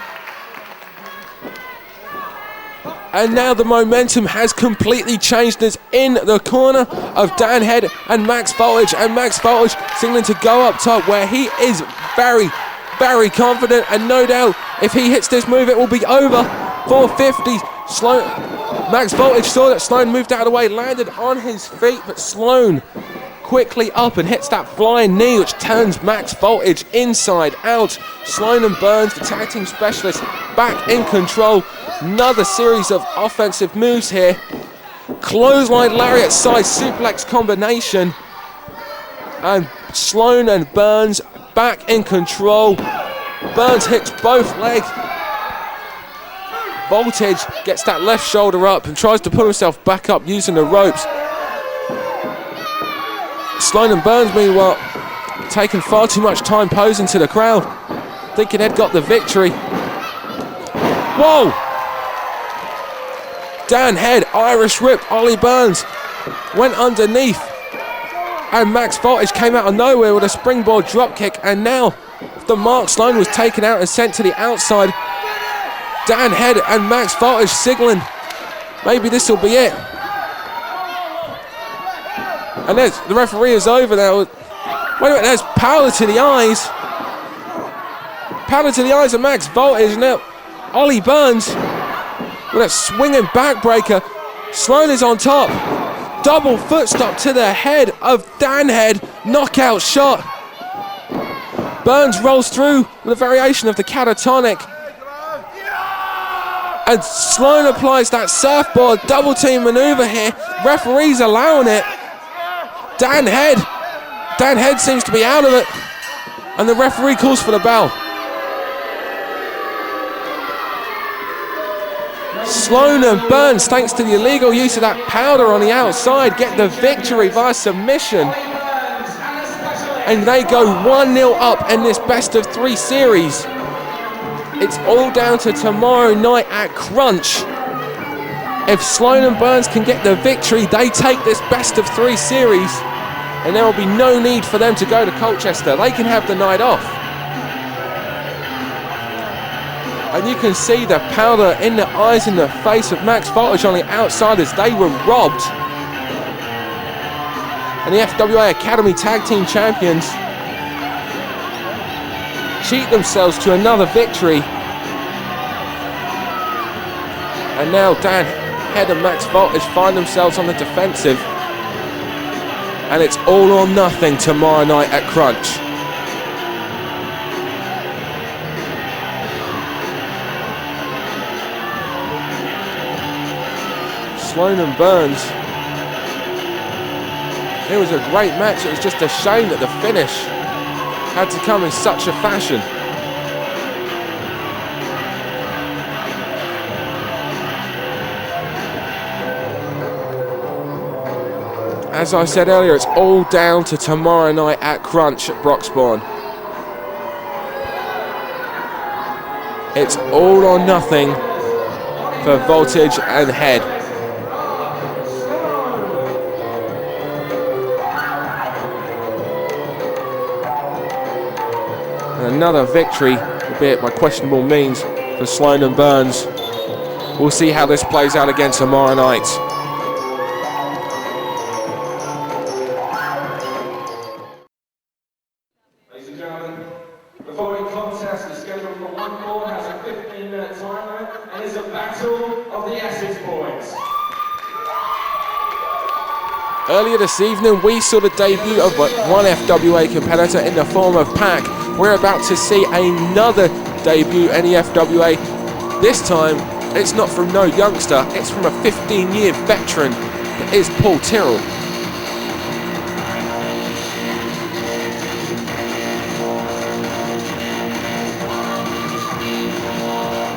And now the momentum has completely changed. It's in the corner of Dan Head and Max Voltage. And Max Voltage signaling to go up top, where he is very, very confident. And no doubt, if he hits this move, it will be over. 450. Max Voltage saw that Sloan moved out of the way, landed on his feet, but Sloan quickly up and hits that flying knee, which turns Max Voltage inside out. Sloan and Burns, the tag team specialists, back in control. Another series of offensive moves here. Clothesline lariat side suplex combination. And Sloan and Burns back in control. Burns hits both legs. Voltage gets that left shoulder up and tries to pull himself back up using the ropes. Sloan and Burns, meanwhile, taking far too much time posing to the crowd, thinking they'd got the victory. Whoa! Dan Head, Irish whip, Ollie Burns went underneath. And Max Voltage came out of nowhere with a springboard dropkick. And now the Mark Sloan was taken out and sent to the outside. Dan Head and Max Voltage signaling maybe this will be it. And there's, the referee is over now. Wait a minute, there's powder to the eyes. Powder to the eyes of Max Voltage. Now Ollie Burns with a swinging backbreaker. Sloan is on top. Double foot stop to the head of Dan Head. Knockout shot. Burns rolls through with a variation of the catatonic. And Sloan applies that surfboard double team maneuver here. Referee's allowing it. Dan Head seems to be out of it. And the referee calls for the bell. Sloan and Burns, thanks to the illegal use of that powder on the outside, get the victory via submission. And they go 1-0 up in this best of 3 series. It's all down to tomorrow night at Crunch. If Sloan and Burns can get the victory, they take this best of 3 series, and there will be no need for them to go to Colchester. They can have the night off. And you can see the powder in the eyes and the face of Max Voltage on the outside as they were robbed. And the FWA Academy Tag Team Champions cheat themselves to another victory. And now Dan Head and Max Voltage find themselves on the defensive. And it's all or nothing tomorrow night at Crunch. Sloan and Burns. It was a great match. It was just a shame that the finish had to come in such a fashion. as I said earlier, it's all down to tomorrow night at Crunch at Broxbourne. It's all or nothing for Voltage and Hade. And another victory, albeit by questionable means, for Sloan and Burns. We'll see how this plays out again tomorrow night. Ladies and gentlemen, the following contest is scheduled for one ball, has a 15-minute time limit, and is a battle of the Essex boys. Earlier this evening, we saw the debut of one FWA competitor in the form of Pack. We're about to see another debut in the FWA. This time, it's not from no youngster, it's from a 15-year veteran. It is Paul Tyrrell.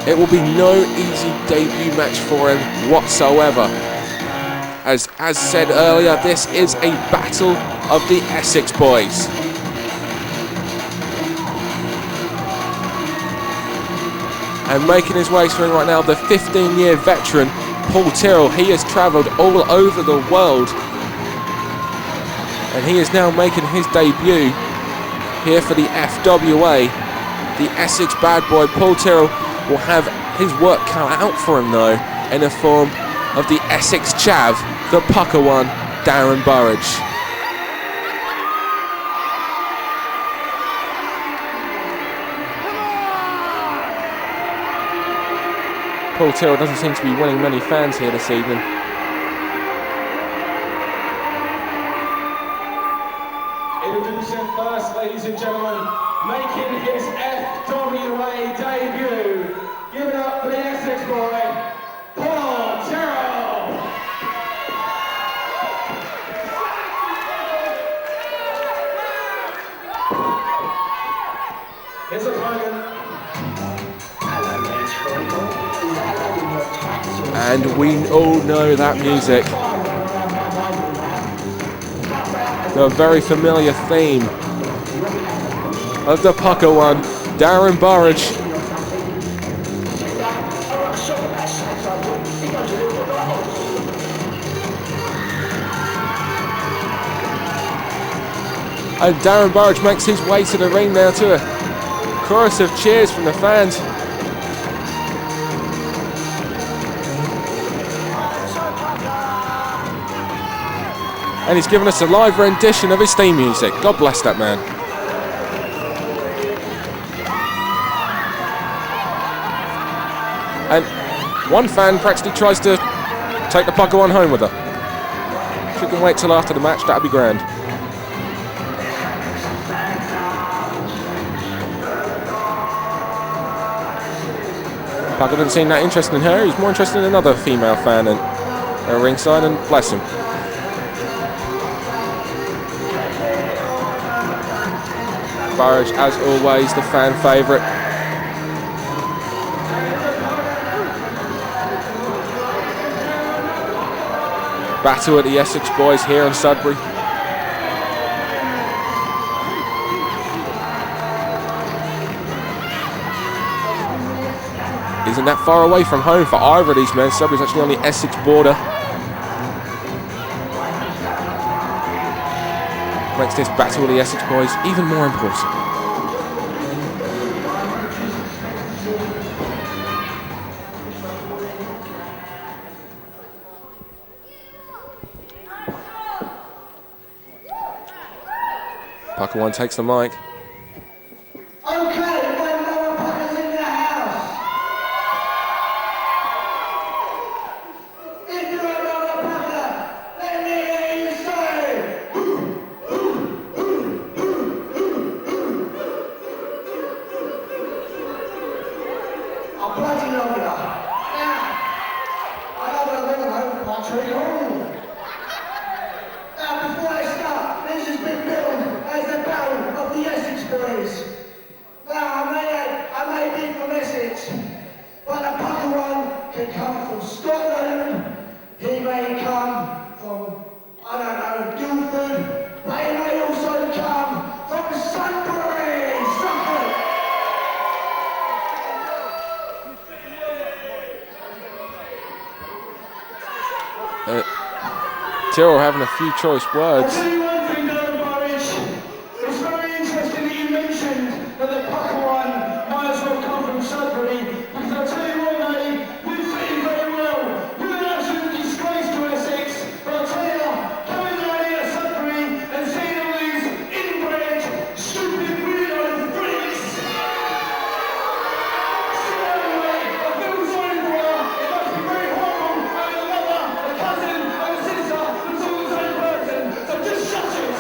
It will be no easy debut match for him whatsoever. As said earlier, this is a battle of the Essex boys. And making his way through right now, the 15-year veteran, Paul Tyrrell. He has travelled all over the world. And he is now making his debut here for the FWA. The Essex bad boy, Paul Tyrrell, will have his work cut out for him though, in the form of the Essex chav, the pucker one, Darren Burridge. Paul Tyrrell doesn't seem to be winning many fans here this evening. Introducing first, ladies and gentlemen, making his FWA debut. Give it up for the Essex boy, Paul Tyrrell. His opponent. And we all know that music. The very familiar theme of the pucker one, Darren Burridge. And Darren Burridge makes his way to the ring now to a chorus of cheers from the fans. And he's given us a live rendition of his theme music. God bless that man. And one fan practically tries to take the pucker one home with her. If we can wait till after the match, that'd be grand. Pucker didn't seem that interested in her. He was more interested in another female fan at ringside, and bless him. Burridge, as always, the fan favourite. Battle at the Essex boys here in Sudbury. Isn't that far away from home for either of these men. Sudbury's actually on the Essex border. Makes this battle with the Essex boys even more important. Pucker one takes the mic. He may come from, I don't know, Tyrrell having a few choice words. I'll tell you one thing, Darren Burridge. It's very interesting that you mentioned that the pucker one might as well come from Sudbury, because I'll tell you what, mate, you fit in very well. You're an absolute disgrace to Essex, but I'll tell you, coming down here to Sudbury and seeing all these inbred, stupid, weirdo freaks. I feel sorry for her. It must be very horrible having a mother, a cousin, and a sister who's all the same person. So just shut it.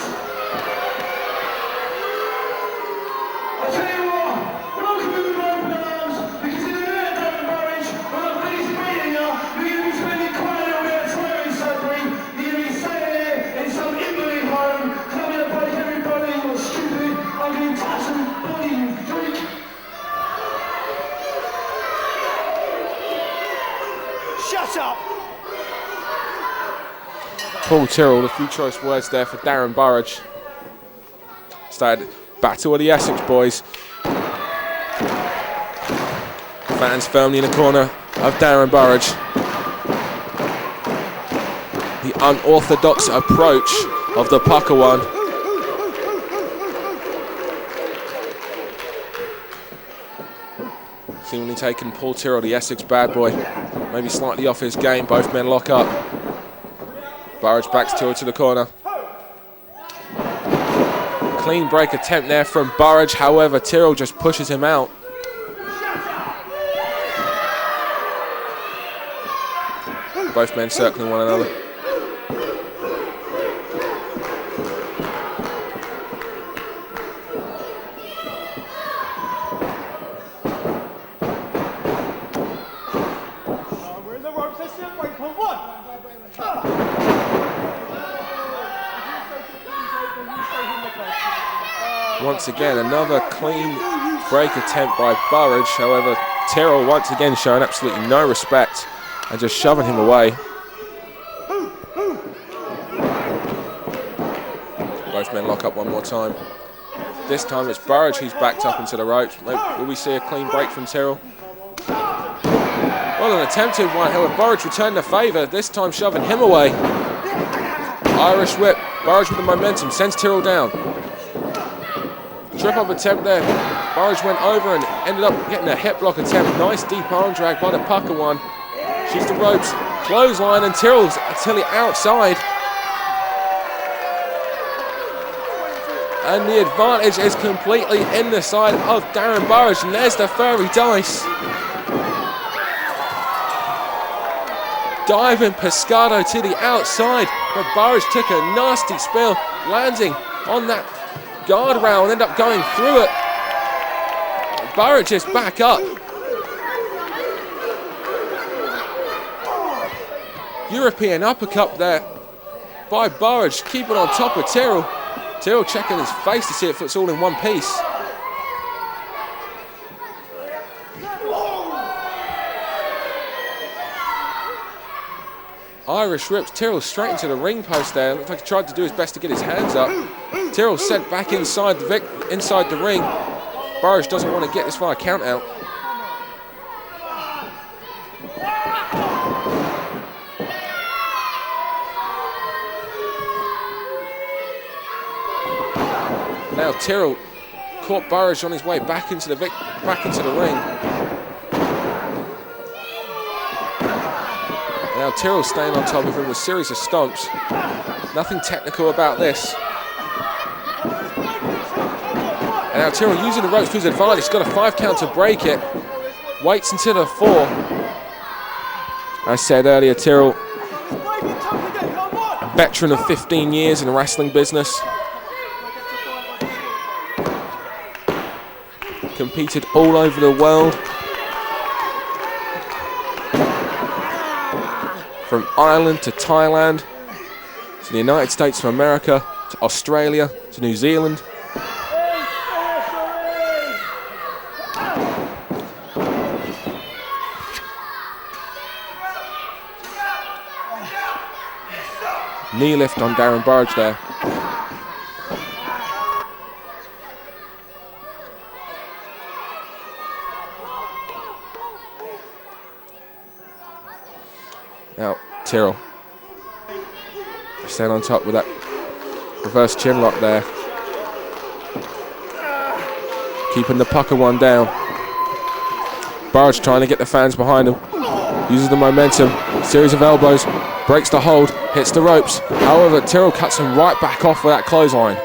I tell you what, we're not coming with open arms, because in a minute, Darren Burridge, when I finish beating you, you're going to be spending quite a little bit of time in Sudbury. You're going to be staying here in some invalid home, coming to break everybody. You're stupid. I'm going to touch and body you freak. Shut up! Paul Tyrrell, a few choice words there for Darren Burridge. Started battle of the Essex boys. Fans firmly in the corner of Darren Burridge. The unorthodox approach of the pucker one. Seemingly taking Paul Tyrrell, the Essex bad boy, maybe slightly off his game. Both men lock up. Burridge backs Tyrrell to the corner. Clean break attempt there from Burridge, however, Tyrrell just pushes him out. Both men circling one another. We're in the ropes, let's wait for one. Once again, another clean break attempt by Burridge. However, Tyrrell once again showing absolutely no respect and just shoving him away. Both men lock up one more time. This time it's Burridge who's backed up into the ropes. Will we see a clean break from Tyrrell? Well, an attempted one. However, Burridge returned the favour, this time shoving him away. Irish whip. Burridge with the momentum, sends Tyrrell down. Trip up attempt there. Burridge went over and ended up getting a hip block attempt. Nice deep arm drag by the pucker one. Shoots the ropes, clothesline, and Tyrrell's outside. And the advantage is completely in the side of Darren Burridge. And there's the fairy dice. Diving Pescado to the outside, but Burridge took a nasty spill, landing on that guardrail and ended up going through it. Burridge is back up. European uppercut there by Burridge, keeping on top of Tyrrell. Tyrrell checking his face to see if it's all in one piece. Irish rips Tyrrell straight into the ring post there. Looks like he tried to do his best to get his hands up. Tyrrell sent back inside the ring. Burridge doesn't want to get this far count out. Now Tyrrell caught Burridge on his way back into the ring. Now Tyrrell staying on top of him with a series of stomps. Nothing technical about this. And now Tyrrell using the ropes to his advantage. He's got a 5 count to break it. Waits until the 4. I said earlier, Tyrrell, a veteran of 15 years in the wrestling business. Competed all over the world. From Ireland to Thailand, to the United States of America, to Australia, to New Zealand. Knee lift on Darren Burridge there. Now, Tyrrell Staying on top with that reverse chin lock there. Keeping the pucker one down. Burridge trying to get the fans behind him. Uses the momentum. Series of elbows. Breaks the hold. Hits the ropes. However, Tyrrell cuts him right back off with that clothesline.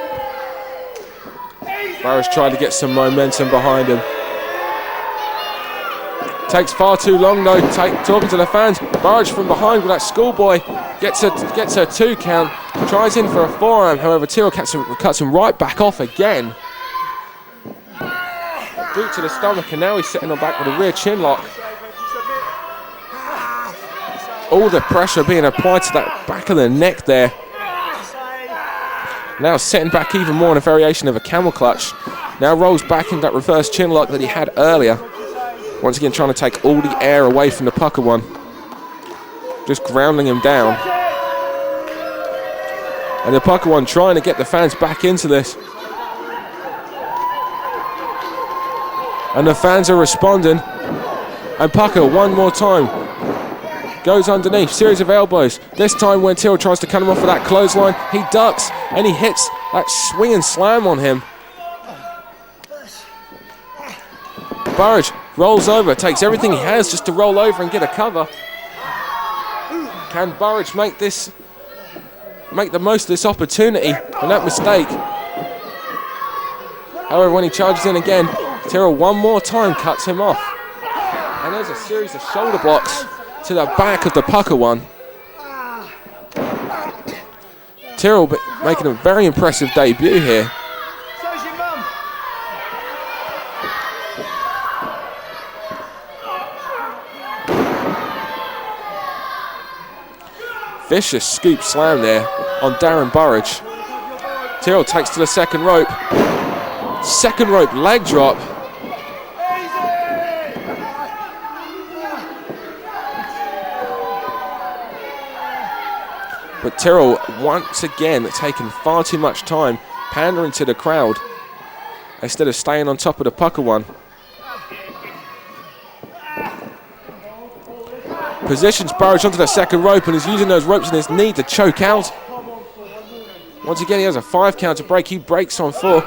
Burridge trying to get some momentum behind him. Takes far too long though, talking to the fans. Burridge from behind with that schoolboy. Gets a 2 count. Tries in for a forearm. However, Tyrrell cuts him right back off again. Boot to the stomach, and now he's sitting on back with a rear chin lock. All the pressure being applied to that back of the neck there. Now sitting back even more in a variation of a camel clutch. Now rolls back into that reverse chin lock that he had earlier. Once again trying to take all the air away from the pucker one. Just grounding him down. And the pucker one trying to get the fans back into this. And the fans are responding. And pucker one more time. Goes underneath, series of elbows. This time when Tyrrell tries to cut him off with that clothesline, he ducks and he hits that swing and slam on him. Burridge rolls over, takes everything he has just to roll over and get a cover. Can Burridge make the most of this opportunity and that mistake? However, when he charges in again, Tyrrell one more time cuts him off. And there's a series of shoulder blocks to the back of the pucker one. Tyrrell making a very impressive debut here. So's your mum. Vicious scoop slam there on Darren Burridge. Tyrrell takes to the second rope. Second rope leg drop. But Tyrrell once again taking far too much time, pandering to the crowd instead of staying on top of the pucker one. Positions Burridge onto the second rope and is using those ropes in his knee to choke out. Once again, he has a 5 count to break. He breaks on 4.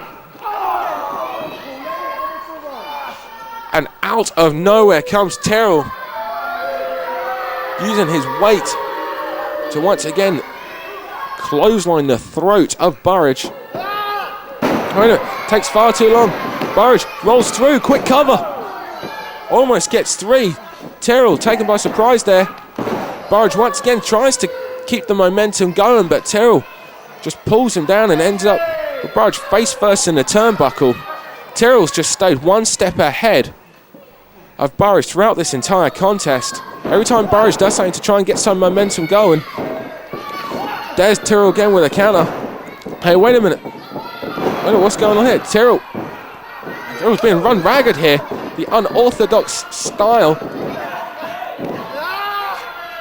And out of nowhere comes Tyrrell, using his weight to once again clothesline the throat of Burridge. Takes far too long. Burridge rolls through, quick cover. Almost gets 3. Tyrrell taken by surprise there. Burridge once again tries to keep the momentum going, but Tyrrell just pulls him down and ends up with Burridge face first in the turnbuckle. Tyrrell's just stayed one step ahead of Burridge throughout this entire contest. Every time Burridge does something to try and get some momentum going, there's Tyrrell again with a counter. Hey, wait a minute. What's going on here? Tyrrell's being run ragged here. The unorthodox style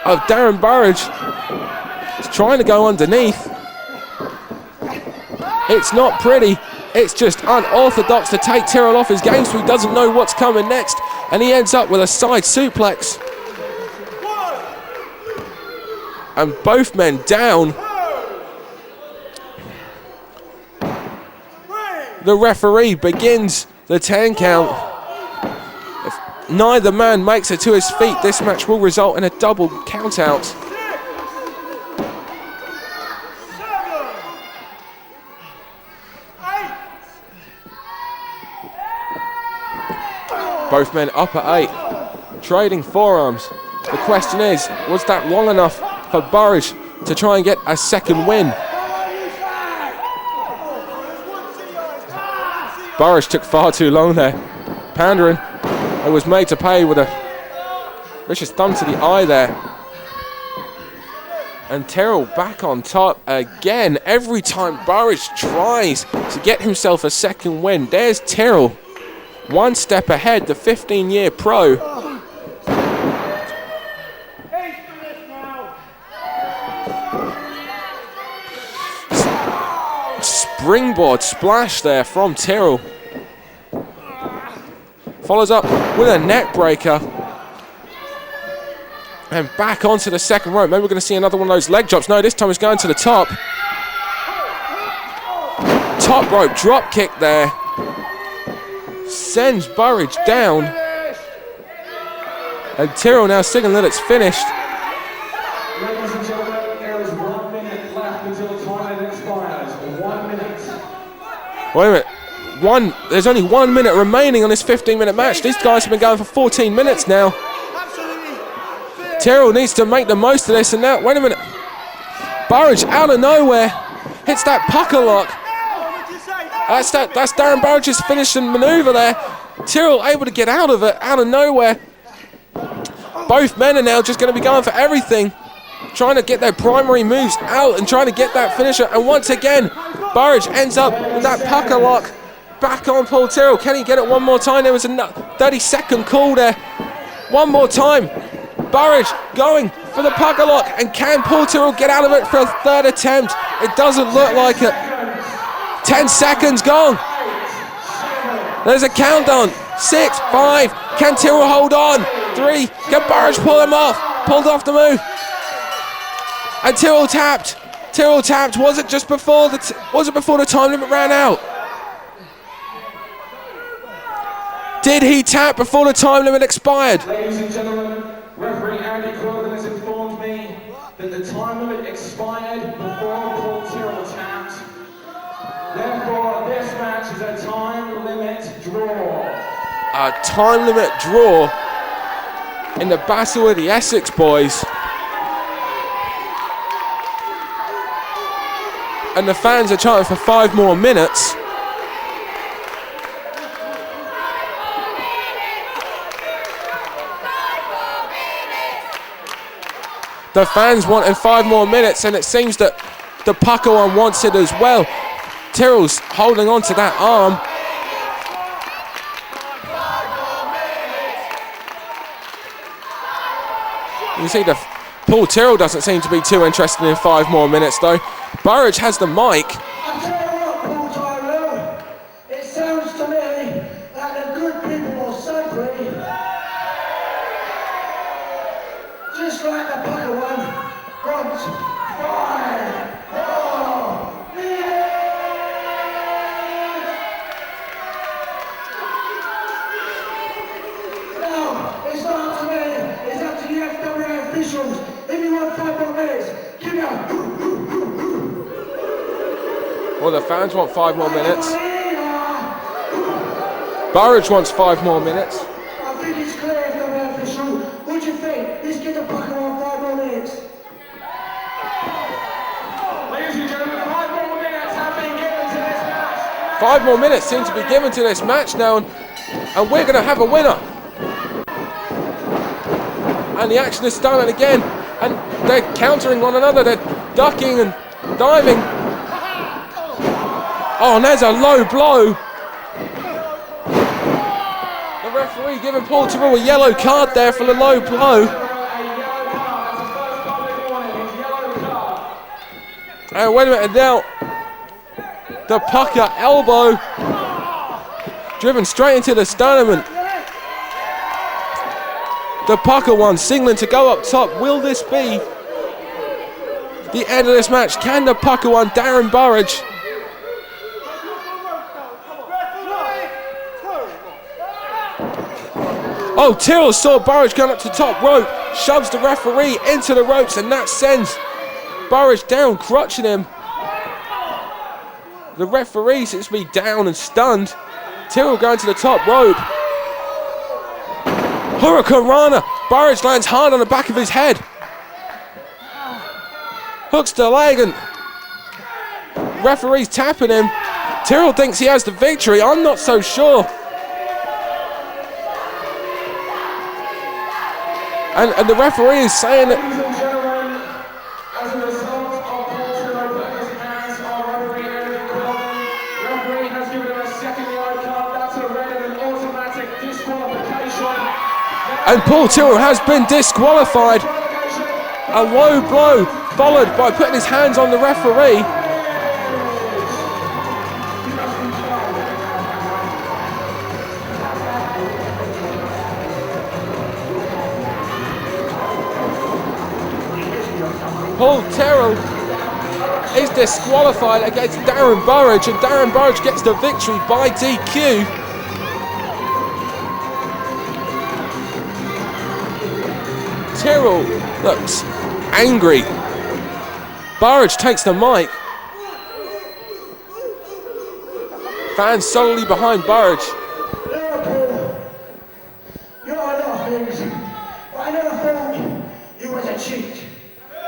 of Darren Burridge. He's trying to go underneath. It's not pretty. It's just unorthodox to take Tyrrell off his game, so he doesn't know what's coming next. And he ends up with a side suplex. And both men down. The referee begins the 10 count. If neither man makes it to his feet, this match will result in a double count out. Both men up at 8, trading forearms. The question is, was that long enough for Burridge to try and get a second win? Burridge took far too long there, pandering, and was made to pay with a vicious thumb to the eye there. And Tyrrell back on top again. Every time Burridge tries to get himself a second win, there's Tyrrell, one step ahead, the 15-year pro. Springboard splash there from Tyrrell. Follows up with a neck breaker. And back onto the second rope. Maybe we're going to see another one of those leg drops. No, this time he's going to the top. Top rope drop kick there. Sends Burridge down. And Tyrrell now signaling that it's finished. Ladies and gentlemen, there is 1 minute left until the time expires. 1 minute. Wait a minute. There's only 1 minute remaining on this 15-minute match. These guys have been going for 14 minutes now. Tyrrell needs to make the most of this, and now, wait a minute. Burridge out of nowhere hits that pucker lock. That's Darren Burridge's finishing manoeuvre there. Tyrrell able to get out of it, out of nowhere. Both men are now just going to be going for everything, trying to get their primary moves out and trying to get that finisher. And once again, Burridge ends up with that pucker lock back on Paul Tyrrell. Can he get it one more time? There was a 30-second call there. One more time. Burridge going for the pucker lock. And can Paul Tyrrell get out of it for a third attempt? It doesn't look like it. 10 seconds gone. There's a countdown. 6, 5. Can Tyrrell hold on? 3. Can Burridge pull him off? Pulled off the move. And Tyrrell tapped. Tyrrell tapped. Was it just before the time limit ran out? Did he tap before the time limit expired? Ladies and gentlemen, referee Andy Corbin has informed me that the time limit expired before Paul Tyrrell tapped. Therefore, this match is a time limit draw. A time limit draw in the battle of the Essex boys. And the fans are chanting for 5 more minutes. The fans wanting 5 more minutes, and it seems that the pucker one wants it as well. Tyrrell's holding on to that arm. You see Paul Tyrrell doesn't seem to be too interested in 5 more minutes though. Burridge has the mic. I tell you what, Paul Tyrrell, it sounds to me like the good people of Sudbury, just like the pucker one, want 5 more minutes. Now, it's not up to me, it's up to the FWA officials. If you want 5 more minutes, give me a Well, the fans want 5 more minutes. Burridge wants 5 more minutes. I think it's clear if they're official. What do you think? Let's get the pucker on 5 more minutes. Ladies and gentlemen, 5 more minutes have been given to this match. 5 more minutes seem to be given to this match now, and we're going to have a winner. And the action is starting again, and they're countering one another. They're ducking and diving. Oh, and there's a low blow. The referee giving Paul Tyrrell a yellow card there for the low blow. And wait a minute, now the pucker elbow driven straight into the sternum. The pucker one signaling to go up top. Will this be the end of this match? Can the pucker one, Darren Burridge, oh, Tyrrell saw Burridge going up to top rope, shoves the referee into the ropes, and that sends Burridge down, crutching him. The referee seems to be down and stunned. Tyrrell going to the top rope. Hurricane Rana. Burridge lands hard on the back of his head. Hooks the leg, and referee's tapping him. Tyrrell thinks he has the victory. I'm not so sure. And the referee is saying that. Ladies and gentlemen, as a result of Paul Tyrrell putting his hands on referee Andy Corbin, referee has given him a second yellow card. That's a red and an automatic disqualification. And Paul Tyrrell has been disqualified. A low blow followed by putting his hands on the referee. Paul Tyrrell is disqualified against Darren Burridge, and Darren Burridge gets the victory by DQ. Tyrrell looks angry. Burridge takes the mic. Fans solely behind Burridge. Liverpool, you're a lot of things, but I never thought you was a cheat.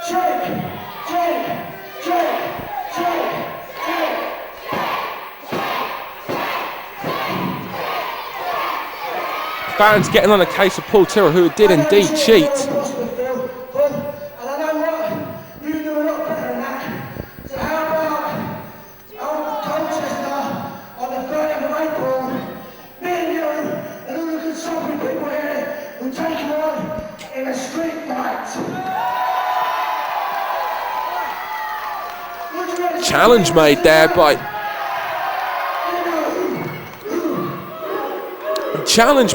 Cheat! Fans getting on a case of Paul Tyrrell, who did indeed cheat. And I know what, you do a lot better than that. So how about Colchester on the 30th of April, me and you, and all the good shopping people here, who take you on in a street fight. Challenge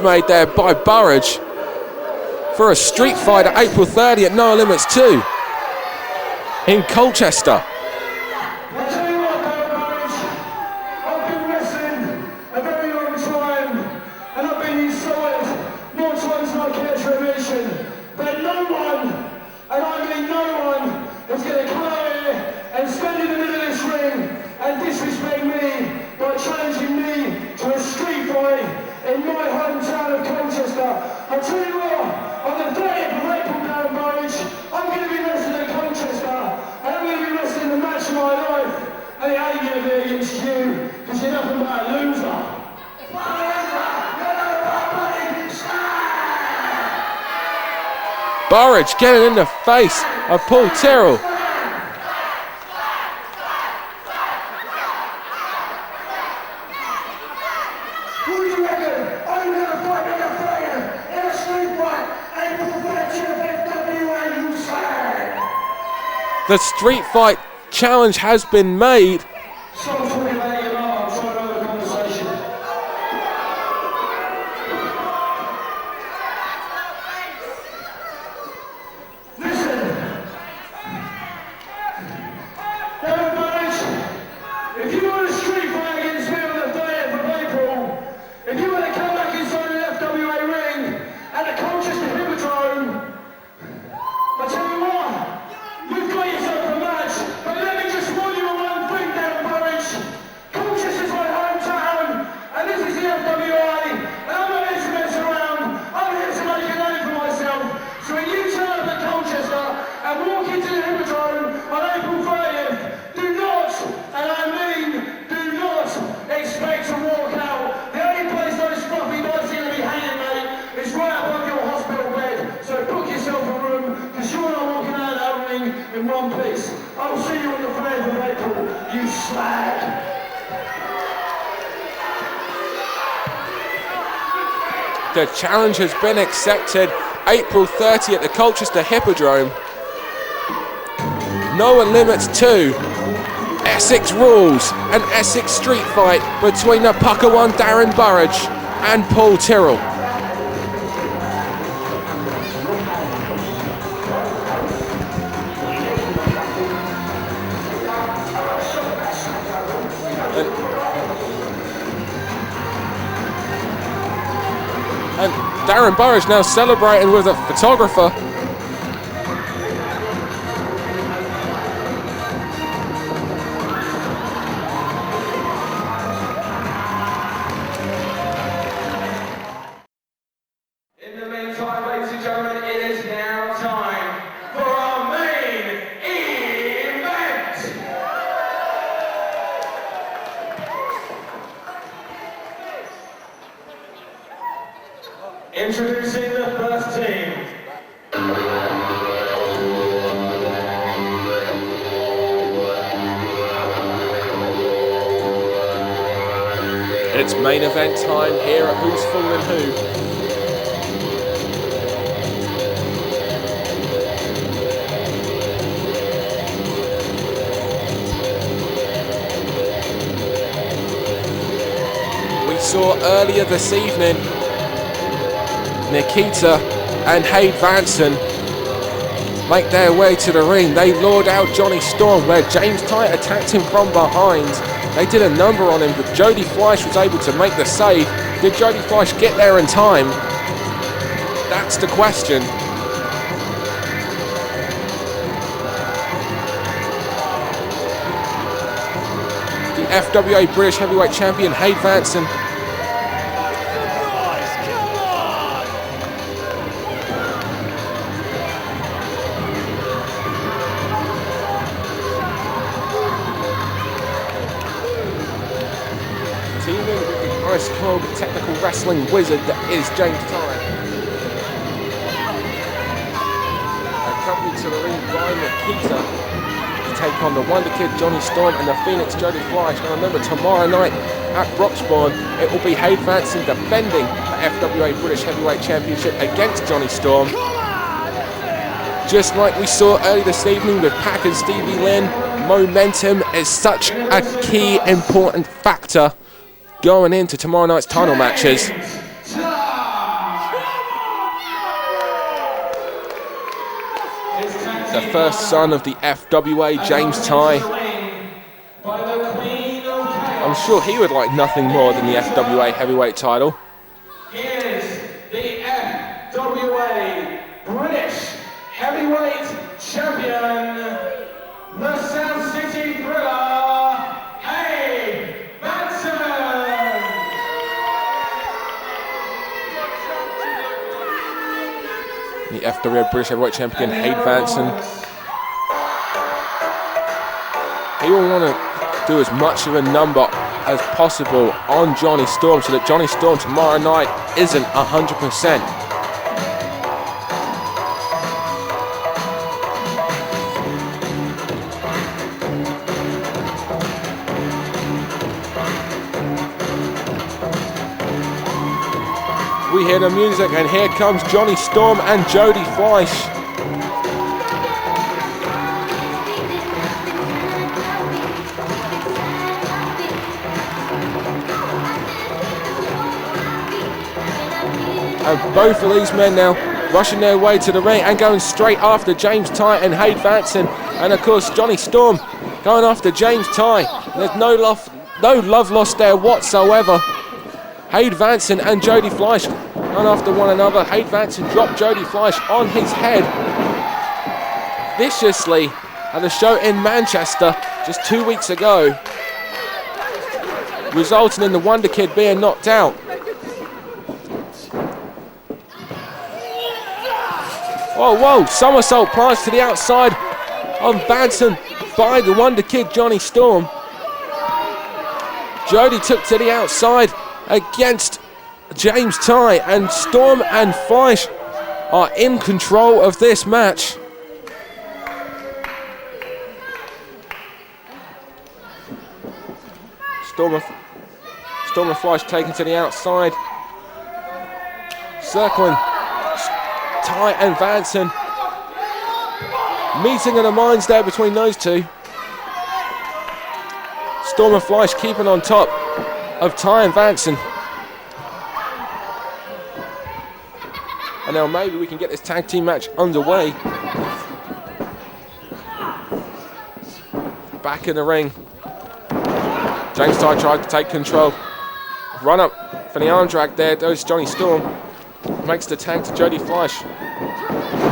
made there by Burridge for a street fight at April 30 at No Limits 2 in Colchester. I tell you what, Burridge, I've been wrestling a very long time, and I've been insulted more times than I care to mention. But no one, and I mean no one, is going to come out here and stand in the middle of this ring and disrespect me by challenging me to a street fight in my hometown of Colchester. I tell you what, on the 30th of April, Darren Burridge, I'm going to be wrestling at Colchester, and I'm going to be wrestling the match of my life, and it ain't going to be against you, because you're nothing but a loser. Burridge getting in the face of Paul Tyrrell. Who do you reckon? I'm going to fight me a fighter in a street fight, April 30th, FWA, you say? The street fight challenge has been made. Stop talking about your mum, I'm trying to have a conversation. Listen, Darren Burridge, if you want a street fight against me on the 30th of April, if you want to come back inside an FWA ring at the Colchester Hippodrome, I tell you what, you've got yourself a match, but let me just warn you of one thing, Darren Burridge. Colchester's my hometown, and this is the FWA, and I'm not here to mess around. I'm here to make a name for myself. So when you turn up at Colchester and walk into the Hippodrome on April 30th, do not, and I mean do not, expect to walk out. The only place those fluffy nights are going to be hanging, mate, is right above your hospital bed. So book yourself a room, because you're not walking out of that ring in one piece. I'll see you on the 30th of April, you slag. The challenge has been accepted. April 30 at the Colchester Hippodrome. No Limits 2. Essex Rules. An Essex street fight between the Pucker One Darren Burridge and Paul Tyrrell. And Darren Burridge now celebrating with a photographer. In the meantime, ladies and gentlemen, it is now time for our main event. Introducing the first team. It's main event time here at Who's Fooling Who. We saw earlier this evening Nikita and Hade Vansen make their way to the ring. They lured out Jonny Storm, where James Tighe attacked him from behind. They did a number on him, but Jody Fleisch was able to make the save. Did Jody Fleisch get there in time? That's the question. The FWA British Heavyweight Champion, Hade Vansen. Teaming with the Ice Cold technical wrestling wizard that is James Tighe. Accompanied to the ring by Nikita to take on the Wonderkid, Jonny Storm, and the Phoenix, Jody Fleisch. Now remember, tomorrow night at Broxbourne, it will be Hade Vansen defending the FWA British Heavyweight Championship against Jonny Storm. Just like we saw earlier this evening with Pac and Stevie Lynn, momentum is such a key, important factor going into tomorrow night's title matches. The first son of the FWA, James Tighe. I'm sure he would like nothing more than the FWA heavyweight title. Is the FWA British Heavyweight Champion, the South City Thriller, Hade Vansen. The FWA British Heavyweight Champion, Hade Vansen. He will want to do as much of a number as possible on Jonny Storm so that Jonny Storm tomorrow night isn't 100%. We hear the music, and here comes Jonny Storm and Jody Fleisch. And both of these men now rushing their way to the ring and going straight after James Tighe and Hade Vansen. And of course Jonny Storm going after James Tighe. There's no love lost there whatsoever. Hade Vansen and Jody Fleisch going after one another. Hade Vansen dropped Jody Fleisch on his head viciously at a show in Manchester just 2 weeks ago, resulting in the Wonderkid being knocked out. Oh, whoa, somersault plants to the outside of Vansen by the Wonderkid, Jonny Storm. Jody took to the outside against James Tighe, and Storm and Fleisch are in control of this match. Storm and Fleisch taken to the outside, circling Tighe and Vansen. Meeting of the minds there between those two. Storm and Fleisch keeping on top of Tighe and Vansen. And now maybe we can get this tag team match underway. Back in the ring. James Tighe tried to take control. Run up for the arm drag there. There's Jonny Storm. Makes the tag to Jody Fleisch.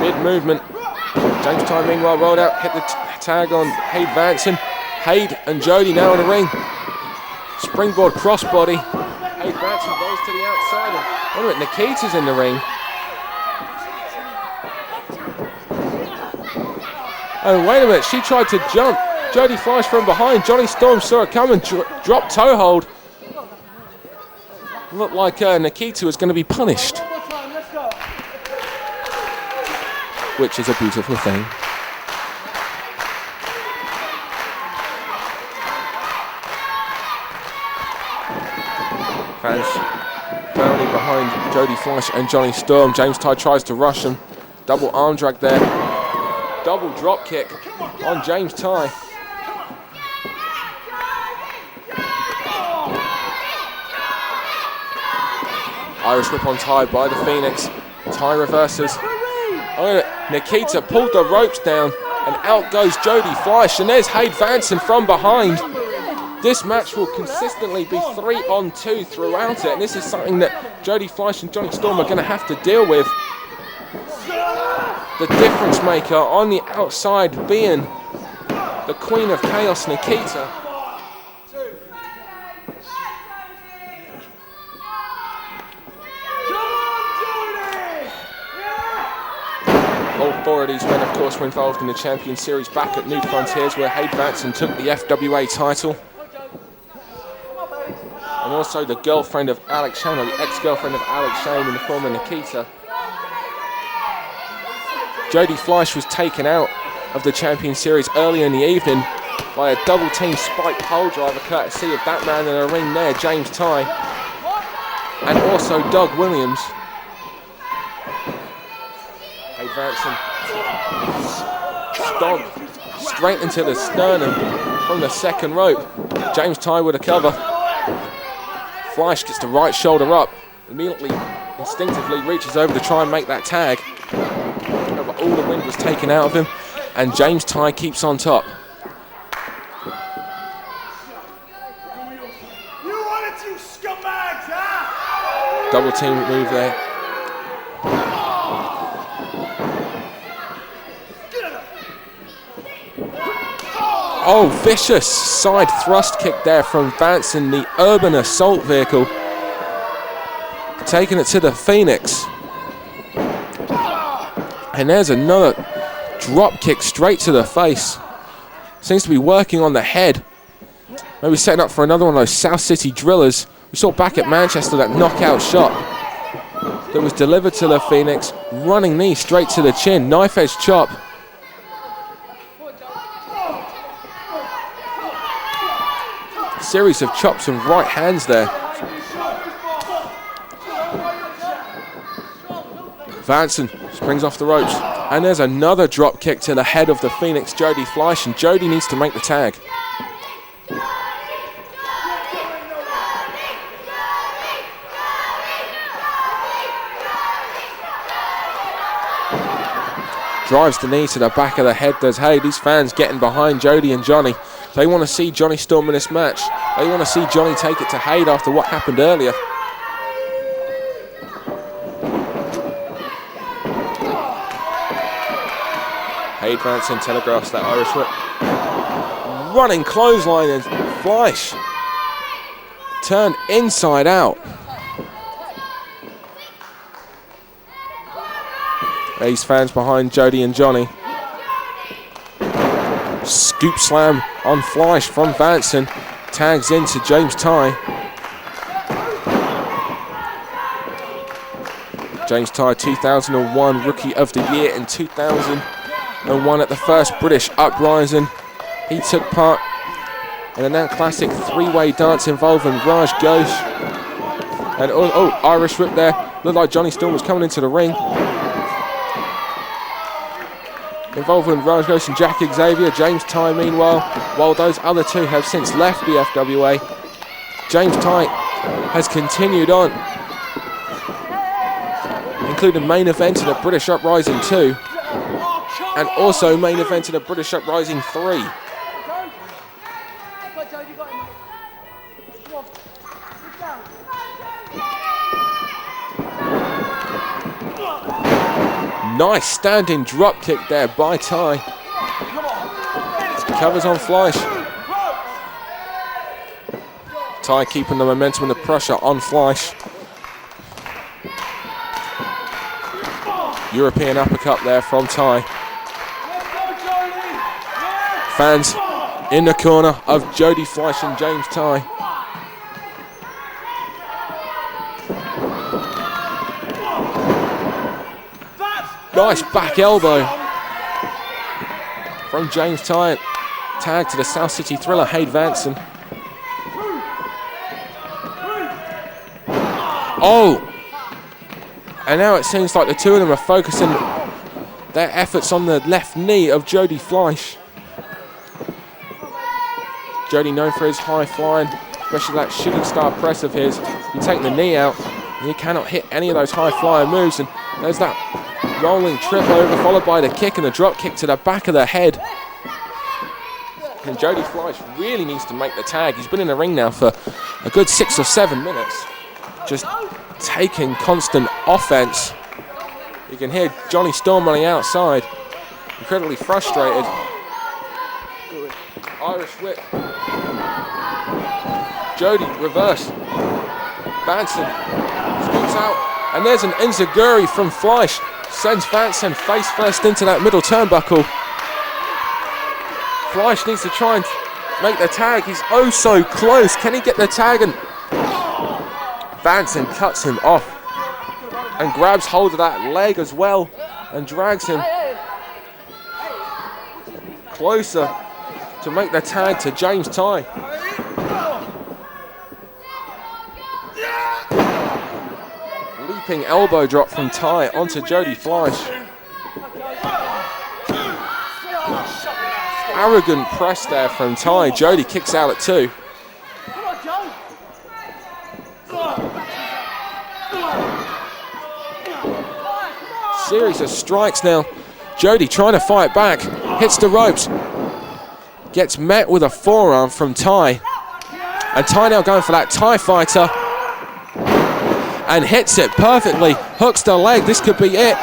Mid-movement. James Tighe meanwhile rolled out, hit the tag on Hade Vansen. Hade and Jody now in the ring. Springboard crossbody. Hade Vansen goes to the outside. Wait a minute, Nikita's in the ring. Oh, wait a minute, she tried to jump Jody Fleisch from behind. Jonny Storm saw it come and dropped toe hold. Looked like Nikita was going to be punished, which is a beautiful thing. Fans firmly behind Jody Fleisch and Jonny Storm. James Tighe tries to rush him. Double arm drag there. Double drop kick on James Tighe. Irish whip on Tighe by the Phoenix. Tighe reverses. Nikita pulled the ropes down, and out goes Jody Fleisch, and there's Hade Vansen from behind. This match will consistently be 3-on-2 throughout it, and this is something that Jody Fleisch and Johnny Storm are going to have to deal with. The difference maker on the outside being the Queen of Chaos, Nikita. All four of these men, of course, were involved in the Champion Series back at New Frontiers, where Hade Vansen took the FWA title. And also the girlfriend of Alex Shane, or the ex-girlfriend of Alex Shane in the form of Nikita. Jody Fleisch was taken out of the Champion Series early in the evening by a double-team spike pole driver, courtesy of that man in the ring there, James Tighe, and also Doug Williams. Hade Vansen stomped straight into the sternum from the second rope. James Tighe with a cover. Fleisch gets the right shoulder up, immediately, instinctively reaches over to try and make that tag. But all the wind was taken out of him, and James Tighe keeps on top. You wanted to, scumbags, huh? Double team move there. Oh, vicious side thrust kick there from Vansen, the urban assault vehicle. Taking it to the Phoenix. And there's another drop kick straight to the face. Seems to be working on the head. Maybe setting up for another one of those South City drillers. We saw back at Manchester that knockout shot that was delivered to the Phoenix. Running knee straight to the chin. Knife edge chop. Series of chops and right hands there. Vansen springs off the ropes, and there's another drop kick to the head of the Phoenix, Jody Fleisch, and Jody needs to make the tag. Drives the knee to the back of the head. There's Hade. These fans getting behind Jody and Jonny. They want to see Johnny Storm in this match. They want to see Johnny take it to Hade after what happened earlier. Hade Vansen telegraphs that Irish whip. Running clothesline, and Fleisch turned inside out. These fans behind Jody and Johnny. Scoop slam on Fleisch from Vansen. Tags into James Tighe. James Tighe, 2001 Rookie of the Year, in 2001 at the first British Uprising. He took part in a now classic three-way dance involving Raj Ghosh. And Irish whip there. Looked like Johnny Storm was coming into the ring. Involving Raj Ghosh and Jack Xavier. James Tighe, meanwhile, while those other two have since left the FWA, James Tighe has continued on, including main event in a British Uprising 2, and also main event in a British Uprising 3. Nice standing drop kick there by Tighe. Covers on Fleisch. Tighe keeping the momentum and the pressure on Fleisch. European uppercut there from Tighe. Fans in the corner of Jody Fleisch and James Tighe. Nice back elbow from James Tighe. Tag to the South City Thriller, Hade Vansen. Oh! And now it seems like the two of them are focusing their efforts on the left knee of Jody Fleisch. Jody, known for his high flying, especially that shooting star press of his. You take the knee out, and you cannot hit any of those high flying moves. And there's that Rolling trip over, followed by the kick and the drop kick to the back of the head. And Jody Fleisch really needs to make the tag. He's been in the ring now for a good 6 or 7 minutes. Just taking constant offense. You can hear Johnny Storm on the outside. Incredibly frustrated. Irish whip. Jody, reverse. Vansen scoots out. And there's an enziguri from Fleisch. Sends Vansen face first into that middle turnbuckle. Fleisch needs to try and make the tag. He's oh so close. Can he get the tag? And Vansen cuts him off and grabs hold of that leg as well and drags him closer to make the tag to James Tighe. Leaping elbow drop from Tighe onto Jody Fleisch. Arrogant press there from Tighe. Jody kicks out at 2. Series of strikes now. Jody trying to fight back. Hits the ropes. Gets met with a forearm from Tighe. And Tighe now going for that Thai fighter. And hits it perfectly. Hooks the leg. This could be it.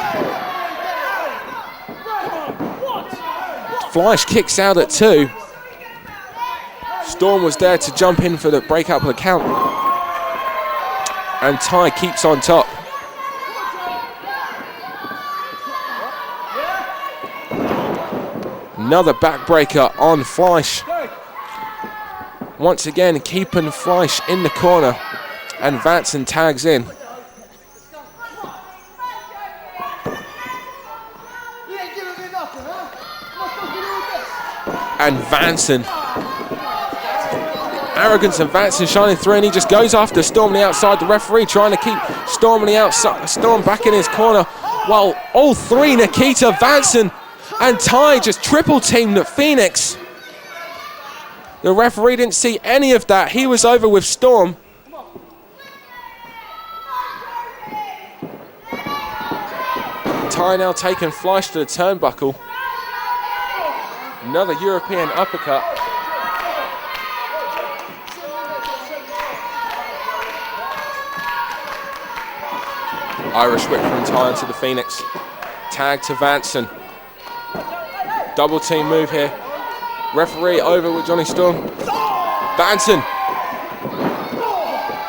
Fleisch kicks out at 2. Storm was there to jump in for the breakup of the count. And Tighe keeps on top. Another backbreaker on Fleisch. Once again, keeping Fleisch in the corner. And Vansen tags in. And Vansen. Arrogance of Vansen shining through, and he just goes after Storm on the outside. The referee trying to keep Storm on the outside. Storm back in his corner, while all 3, Nikita, Vansen, and Tighe just triple teamed at Phoenix. The referee didn't see any of that. He was over with Storm. Tighe now taking Fleisch to the turnbuckle. Another European uppercut. Irish whip from Tighe into the Phoenix. Tag to Vansen. Double team move here. Referee over with Johnny Storm. Vansen.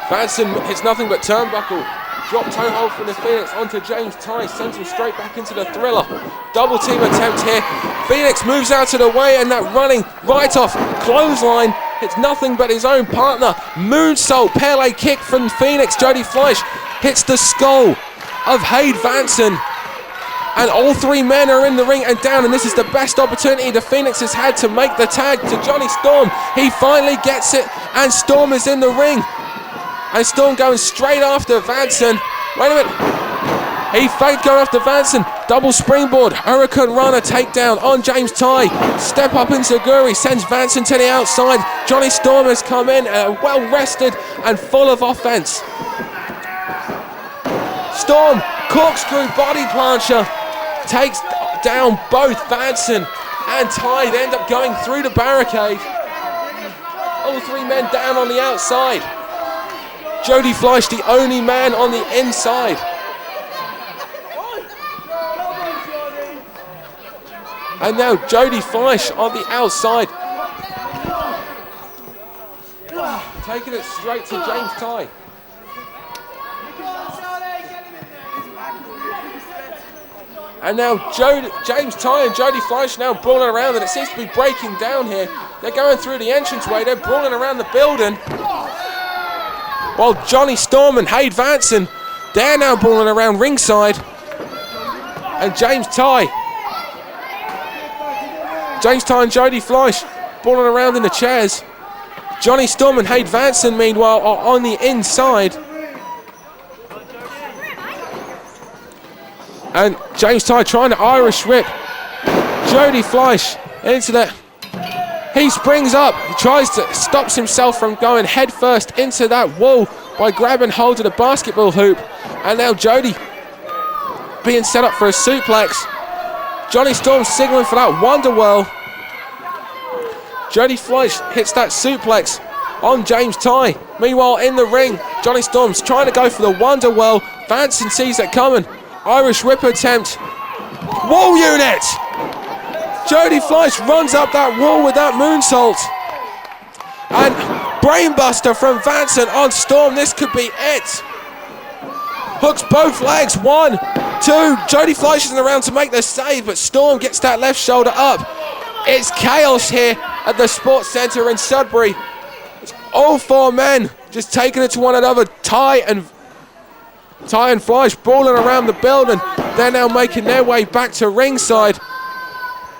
Vansen hits nothing but turnbuckle. Drop toe hold from the Phoenix onto James Tighe. Sends him straight back into the Thriller. Double team attempt here. Phoenix moves out of the way, and that running right off clothesline. It's nothing but his own partner. Moonsault, Pele kick from Phoenix. Jody Fleisch hits the skull of Hade Vansen. And all 3 men are in the ring and down, and this is the best opportunity the Phoenix has had to make the tag to Johnny Storm. He finally gets it, and Storm is in the ring. And Storm going straight after Vansen. Wait a minute. He faked going after Vansen. Double springboard. Hurricane Runner takedown on James Tighe. Step up into Guri. Sends Vansen to the outside. Johnny Storm has come in well rested and full of offense. Storm, corkscrew body plancher. Takes down both Vansen and Tighe. They end up going through the barricade. All 3 men down on the outside. Jody Fleisch, the only man on the inside. And now Jody Fleisch on the outside. Taking it straight to James Tighe. And now James Tighe and Jody Fleisch now brawling around, and it seems to be breaking down here. They're going through the entranceway. They're brawling around the building. While Johnny Storm and Hade Vansen, they're now brawling around ringside. And James Tighe and Jody Fleisch brawling around in the chairs. Johnny Storm and Hade Vansen, meanwhile, are on the inside. And James Tighe trying to Irish whip Jody Fleisch into the... He springs up, he tries to, stops himself from going headfirst into that wall by grabbing hold of the basketball hoop. And now Jody being set up for a suplex. Johnny Storm signaling for that Wonderwhirl. Jody Fleisch hits that suplex on James Tighe. Meanwhile, in the ring, Johnny Storm's trying to go for the Wonderwhirl. Vansen sees it coming. Irish Whip attempt. Wall unit! Jody Fleisch runs up that wall with that moonsault. And brainbuster from Vansen on Storm. This could be it. Hooks both legs. 1, 2. Jody Fleisch isn't around to make the save, but Storm gets that left shoulder up. It's chaos here at the Sports Centre in Sudbury. It's all 4 men just taking it to one another. Tighe and Fleisch brawling around the building. They're now making their way back to ringside.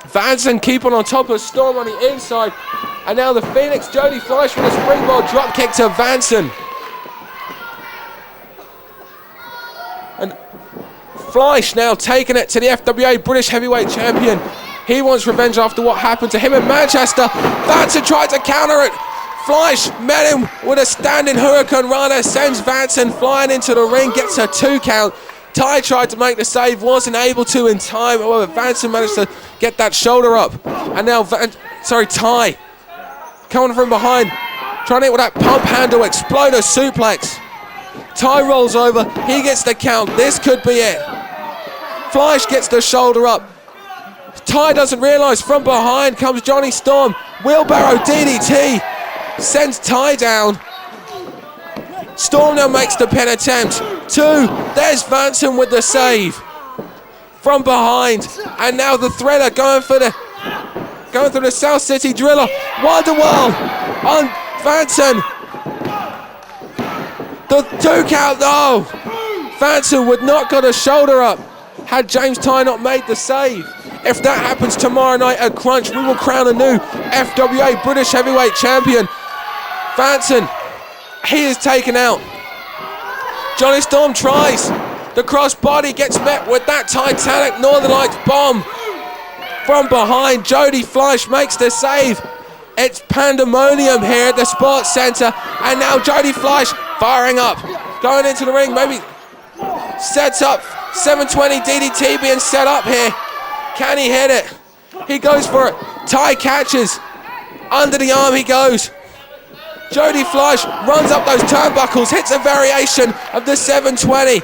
Vansen keeping on top of Storm on the inside. And now the Phoenix, Jody Fleisch with a springboard drop kick to Vansen. And Fleisch now taking it to the FWA British Heavyweight Champion. He wants revenge after what happened to him in Manchester. Vansen tried to counter it. Fleisch met him with a standing Hurricane Rana, sends Vansen flying into the ring, gets a 2 count. Tighe tried to make the save, wasn't able to in time. However, Vansen managed to get that shoulder up. And now Tighe coming from behind, trying to hit with that pump handle, exploder suplex. Tighe rolls over, he gets the count. This could be it. Fleisch gets the shoulder up. Tighe doesn't realise from behind comes Johnny Storm. Wheelbarrow DDT sends Tighe down. Storm now makes the pin attempt. 2. There's Vansen with the save from behind, and now the Threader going through the South City Driller. Wonderwhirl on Vansen. The 2 count. No, Vansen would not got a shoulder up had James Tighe not made the save. If that happens tomorrow night at Crunch, we will crown a new FWA British Heavyweight Champion. Vansen, he is taken out. Johnny Storm tries. The crossbody gets met with that Titanic Northern Lights bomb. From behind, Jody Fleisch makes the save. It's pandemonium here at the Sports Centre. And now Jody Fleisch firing up. Going into the ring, maybe sets up. 720 DDT being set up here. Can he hit it? He goes for it. Tighe catches. Under the arm he goes. Jody Fleisch runs up those turnbuckles, hits a variation of the 720.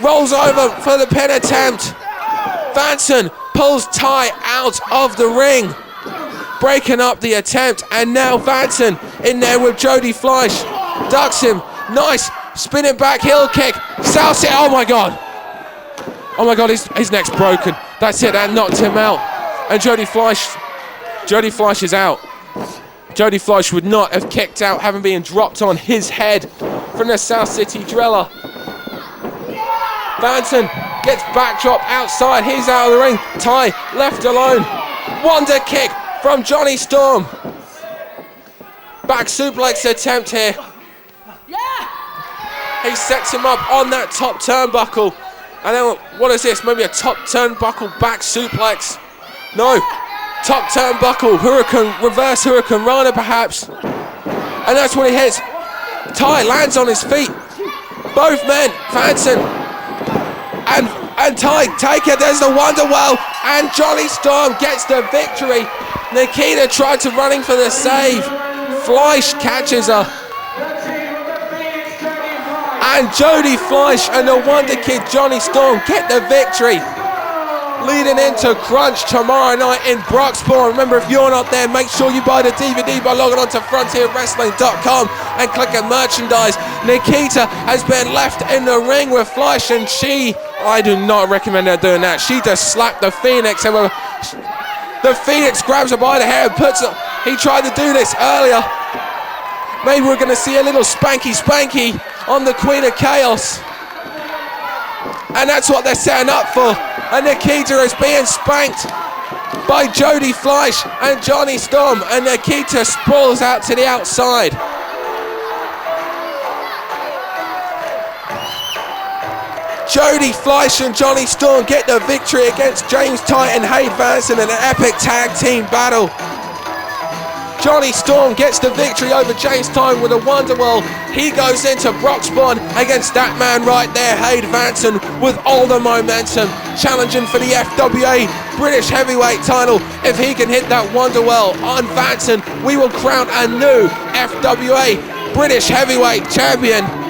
Rolls over for the pin attempt. Vansen pulls Tighe out of the ring, breaking up the attempt. And now Vansen in there with Jody Fleisch. Ducks him. Nice. Spinning back heel kick. South it. Oh my God. Oh my God, his neck's broken. That's it, that knocked him out. And Jody Fleisch is out. Jody Fleisch would not have kicked out, having been dropped on his head from the South City Driller. Vansen gets backdrop outside, he's out of the ring. Tighe left alone. Wonder kick from Johnny Storm. Back suplex attempt here. He sets him up on that top turnbuckle. And then, what is this? Maybe a top turnbuckle back suplex? No. Top turnbuckle, reverse Hurricane Rana perhaps. And that's what he hits. Tighe lands on his feet. Both men, Vansen and Tighe take it. There's the Wonderwhirl. And Johnny Storm gets the victory. Nikita tried to running for the save. Fleisch catches her. And Jody Fleisch and the Wonderkid Johnny Storm get the victory. Leading into Crunch tomorrow night in Broxbourne. Remember, if you're not there, make sure you buy the DVD by logging on to frontierwrestling.com and clicking merchandise. Nikita has been left in the ring with Fleisch, and I do not recommend her doing that. She just slapped the Phoenix, and the Phoenix grabs her by the hair and puts her. He tried to do this earlier. Maybe we're going to see a little spanky on the Queen of Chaos. And that's what they're setting up for. And Nikita is being spanked by Jody Fleisch and Johnny Storm. And Nikita sprawls out to the outside. Jody Fleisch and Johnny Storm get the victory against James Tighe and Hade Vansen in an epic tag team battle. Johnny Storm gets the victory over James Tighe with a Wonderwhirl. He goes into Broxbourne against that man right there, Hade Vansen, with all the momentum, challenging for the FWA British Heavyweight title. If he can hit that Wonderwell on Vansen, we will crown a new FWA British Heavyweight champion.